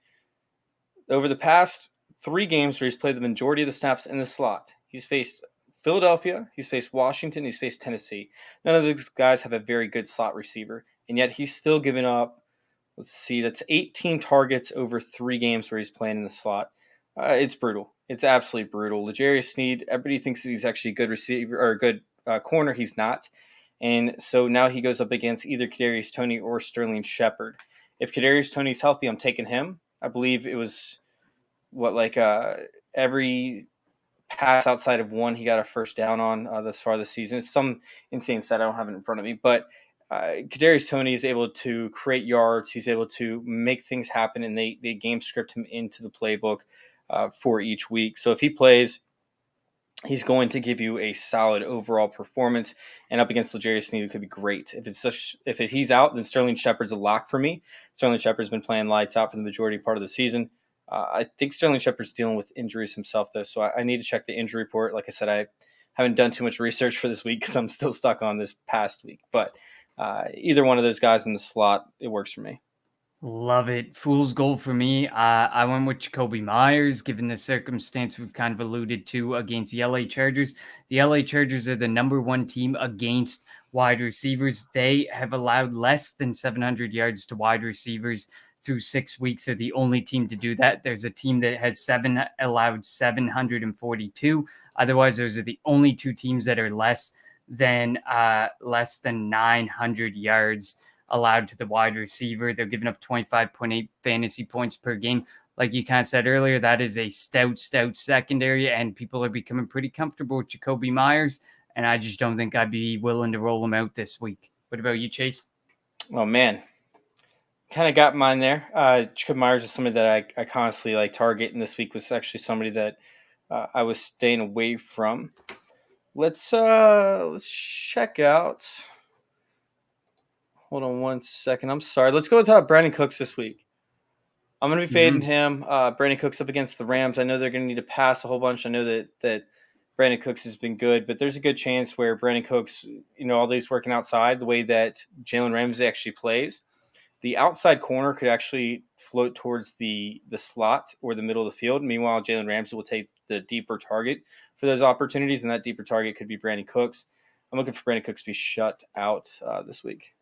Over the past 3 games where he's played the majority of the snaps in the slot, he's faced Philadelphia, he's faced Washington, he's faced Tennessee. None of those guys have a very good slot receiver, and yet he's still given up, that's 18 targets over 3 games where he's playing in the slot. It's brutal. It's absolutely brutal. L'Jarius Sneed, everybody thinks he's actually a good receiver or a good corner. He's not. And so now he goes up against either Kadarius Toney or Sterling Shepard. If Kadarius Toney's healthy, I'm taking him. I believe it was every pass outside of 1 he got a first down on thus far this season. It's some insane stat. I don't have it in front of me, but Kadarius Toney is able to create yards. He's able to make things happen, and they game script him into the playbook for each week. So if he plays, he's going to give you a solid overall performance. And up against L'Jarius Sneed, it could be great. If he's out, then Sterling Shepard's a lock for me. Sterling Shepard's been playing lights out for the majority part of the season. I think Sterling Shepard's dealing with injuries himself, though, so I need to check the injury report. Like I said, I haven't done too much research for this week because I'm still stuck on this past week. But either one of those guys in the slot, it works for me. Love it. Fool's gold for me. I went with Jacoby Myers, given the circumstance we've kind of alluded to against the LA Chargers. The LA Chargers are the number 1 team against wide receivers. They have allowed less than 700 yards to wide receivers through 6 weeks. They're the only team to do that. There's a team that has allowed 742. Otherwise, those are the only 2 teams that are less than less than 900 yards allowed to the wide receiver. They're giving up 25.8 fantasy points per game. Like you kind of said earlier, that is a stout secondary, and people are becoming pretty comfortable with Jacoby Myers, and I just don't think I'd be willing to roll him out this week. What about you, Chase? Oh, man. Kind of got mine there. Jacoby Myers is somebody that I constantly target, and this week was actually somebody that I was staying away from. Let's check out. Hold on one second. I'm sorry. Let's go with Brandon Cooks this week. I'm going to be fading him. Brandon Cooks up against the Rams. I know they're going to need to pass a whole bunch. I know that Brandon Cooks has been good, but there's a good chance where Brandon Cooks, although he's working outside, the way that Jalen Ramsey actually plays, the outside corner could actually float towards the slot or the middle of the field. Meanwhile, Jalen Ramsey will take the deeper target for those opportunities, and that deeper target could be Brandon Cooks. I'm looking for Brandon Cooks to be shut out this week.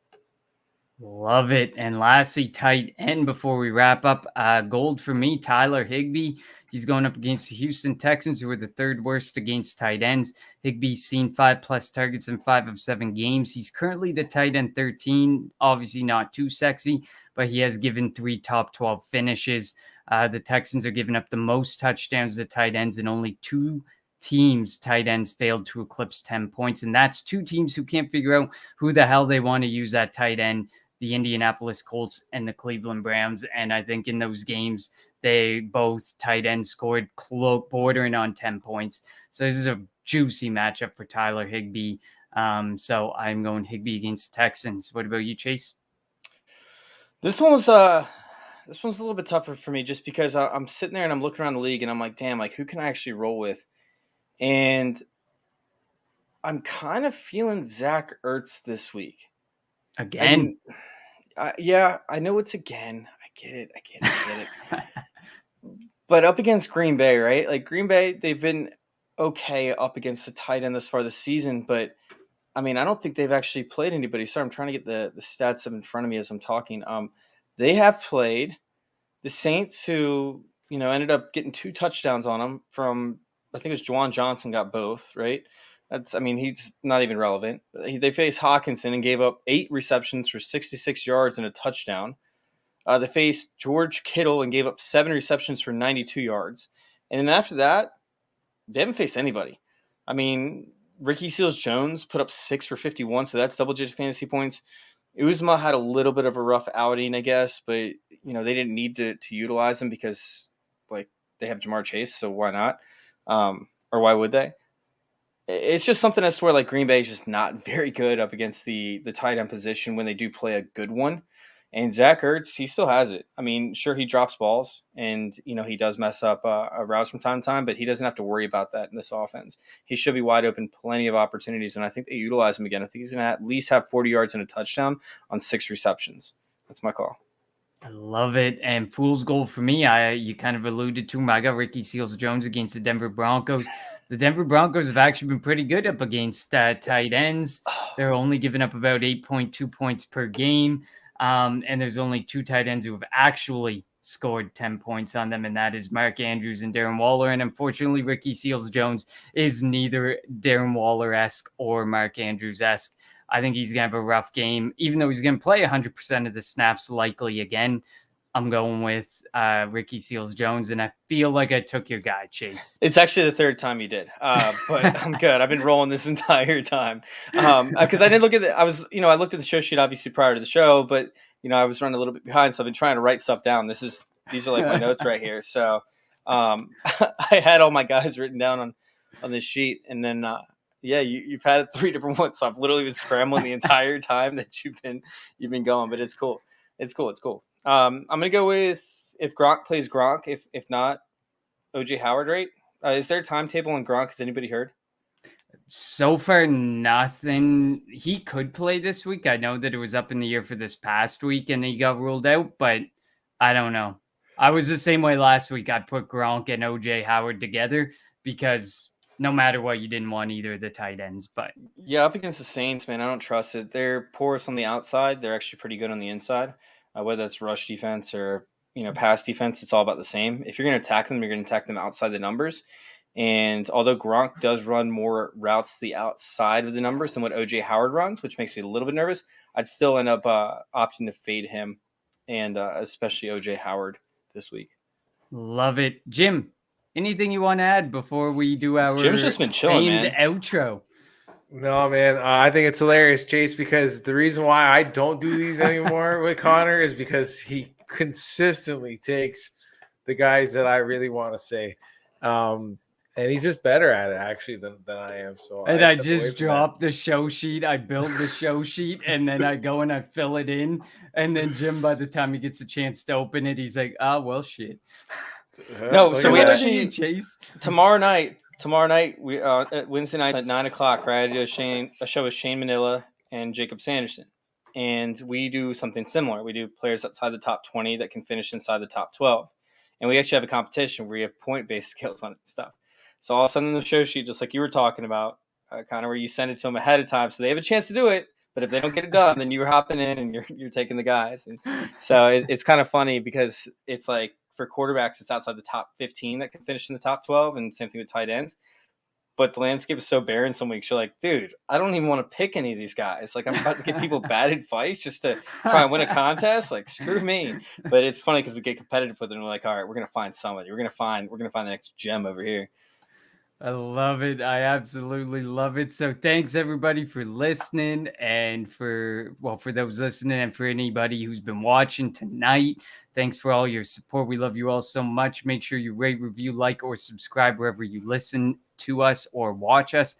Love it. And lastly, tight end before we wrap up. Gold for me, Tyler Higby. He's going up against the Houston Texans, who are the third worst against tight ends. Higby's seen 5+ targets in 5 of 7 games. He's currently the tight end 13. Obviously not too sexy, but he has given 3 top 12 finishes. The Texans are giving up the most touchdowns to tight ends, and only 2 teams tight ends failed to eclipse 10 points. And that's 2 teams who can't figure out who the hell they want to use that tight end. The Indianapolis Colts and the Cleveland Browns. And I think in those games, they both tight ends scored bordering on 10 points. So this is a juicy matchup for Tyler Higby. So I'm going Higby against Texans. What about you, Chase? This one's a little bit tougher for me just because I'm sitting there and I'm looking around the league and I'm like, damn, who can I actually roll with? And I'm kind of feeling Zach Ertz this week. Again? Yeah, I know it's again. I get it. But up against Green Bay, right? Green Bay, they've been okay up against the tight end this far this season, but I don't think they've actually played anybody. Sorry, I'm trying to get the stats up in front of me as I'm talking. They have played the Saints, who ended up getting 2 touchdowns on them from, I think it was Juwan Johnson got both, right? He's not even relevant. They faced Hawkinson and gave up 8 receptions for 66 yards and a touchdown. They faced George Kittle and gave up 7 receptions for 92 yards. And then after that, they haven't faced anybody. Ricky Seals-Jones put up 6 for 51, so that's double-digit fantasy points. Uzma had a little bit of a rough outing, I guess, but they didn't need to utilize him because they have Jamar Chase, so why not? Or why would they? It's just something as to where Green Bay is just not very good up against the tight end position when they do play a good one. And Zach Ertz, he still has it. Sure, he drops balls and, he does mess up routes from time to time, but he doesn't have to worry about that in this offense. He should be wide open, plenty of opportunities, and I think they utilize him again. I think he's going to at least have 40 yards and a touchdown on 6 receptions. That's my call. I love it. And fool's gold for me, you kind of alluded to him. I got Ricky Seals-Jones against the Denver Broncos. The Denver Broncos have actually been pretty good up against tight ends. They're only giving up about 8.2 points per game. And there's only 2 tight ends who have actually scored 10 points on them, and that is Mark Andrews and Darren Waller. And unfortunately, Ricky Seals-Jones is neither Darren Waller-esque or Mark Andrews-esque. I think he's going to have a rough game, even though he's going to play 100% of the snaps likely again. I'm going with Ricky Seals-Jones, and I feel like I took your guy, Chase. It's actually the 3rd time you did, but I'm good. I've been rolling this entire time because I didn't look at it. I looked at the show sheet obviously prior to the show, but I was running a little bit behind, so I've been trying to write stuff down. These are my notes right here. So I had all my guys written down on this sheet, and then you've had 3 different ones. So I've literally been scrambling the entire time that you've been going, but it's cool. It's cool. I'm going to go with if Gronk plays Gronk, if not OJ Howard, right? Is there a timetable on Gronk? Has anybody heard? So far, nothing. He could play this week. I know that it was up in the air for this past week and he got ruled out, but I don't know. I was the same way last week. I put Gronk and OJ Howard together because no matter what, you didn't want either of the tight ends. But yeah, up against the Saints, man, I don't trust it. They're porous on the outside. They're actually pretty good on the inside. Whether that's rush defense or pass defense, it's all about the same. If you're going to attack them, you're going to attack them outside the numbers. And although Gronk does run more routes to the outside of the numbers than what OJ Howard runs, which makes me a little bit nervous, I'd still end up opting to fade him, and especially OJ Howard this week. Love it. Jim, anything you want to add before we do our Jim's just been chilling, famed man. outro? No, man, I think it's hilarious, Chase, because the reason why I don't do these anymore with Connor is because he consistently takes the guys that I really want to say. And he's just better at it, actually, than I am. So And I step away just from drop the show sheet. I build the show sheet, and then I go and I fill it in. And then Jim, by the time he gets a chance to open it, he's like, "Ah, well, shit." that. No, Look so at we that. actually Chase. tomorrow night, we Wednesday night at 9:00, right? I do a show with Shane Manila and Jacob Sanderson, and we do something similar. We do players outside the top 20 that can finish inside the top 12, and we actually have a competition where we have point-based skills on it and stuff. So I'll send them the show sheet, just like you were talking about, kind of where you send it to them ahead of time, so they have a chance to do it. But if they don't get it done, then you're hopping in and you're taking the guys. And so it's kind of funny because it's like for quarterbacks, it's outside the top 15 that can finish in the top 12, and same thing with tight ends. But the landscape is so barren some weeks. You're like, dude, I don't even want to pick any of these guys. Like, I'm about to give people bad advice just to try and win a contest. Like, screw me. But it's funny because we get competitive with it, and we're like, all right, we're gonna find somebody. We're gonna find the next gem over here. I love it. I absolutely love it. So thanks everybody for listening, and for those listening, and for anybody who's been watching tonight. Thanks for all your support. We love you all so much. Make sure you rate, review, like, or subscribe wherever you listen to us or watch us.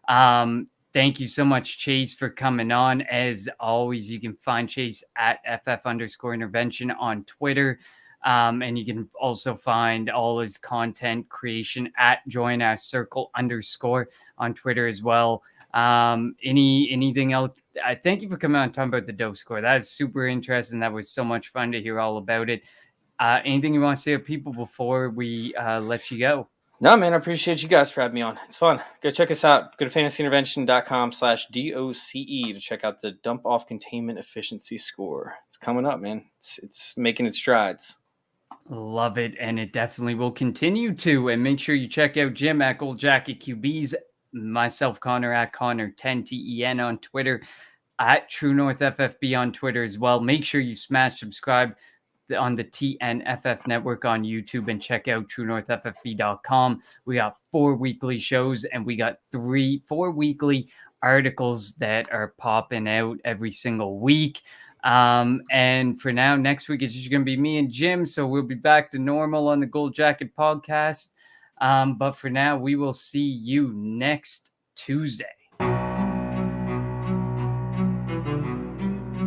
Thank you so much, Chase, for coming on. As always, you can find Chase at FF_intervention on Twitter. And you can also find all his content creation at joinourcircle_ on Twitter as well. Anything else? I thank you for coming on and talking about the DOCE score. That is super interesting. That was so much fun to hear all about it. Anything you want to say to people before we let you go? No, man, I appreciate you guys for having me on. It's fun. Go check us out. Go to fantasyintervention.com/DOCE to check out the dump off containment efficiency score. It's coming up, man. It's making its strides. Love it, and it definitely will continue to. And make sure you check out Jim at Gold Jacket QBs, myself, Connor, at Connor10TEN on Twitter, at True North FFB on Twitter as well. Make sure you smash subscribe on the TNFF network on YouTube, and check out TrueNorthFFB.com. We got 4 weekly shows, and we got 4 weekly articles that are popping out every single week. And for now, next week it's just going to be me and Jim, so we'll be back to normal on the Gold Jacket podcast. But for now, we will see you next Tuesday.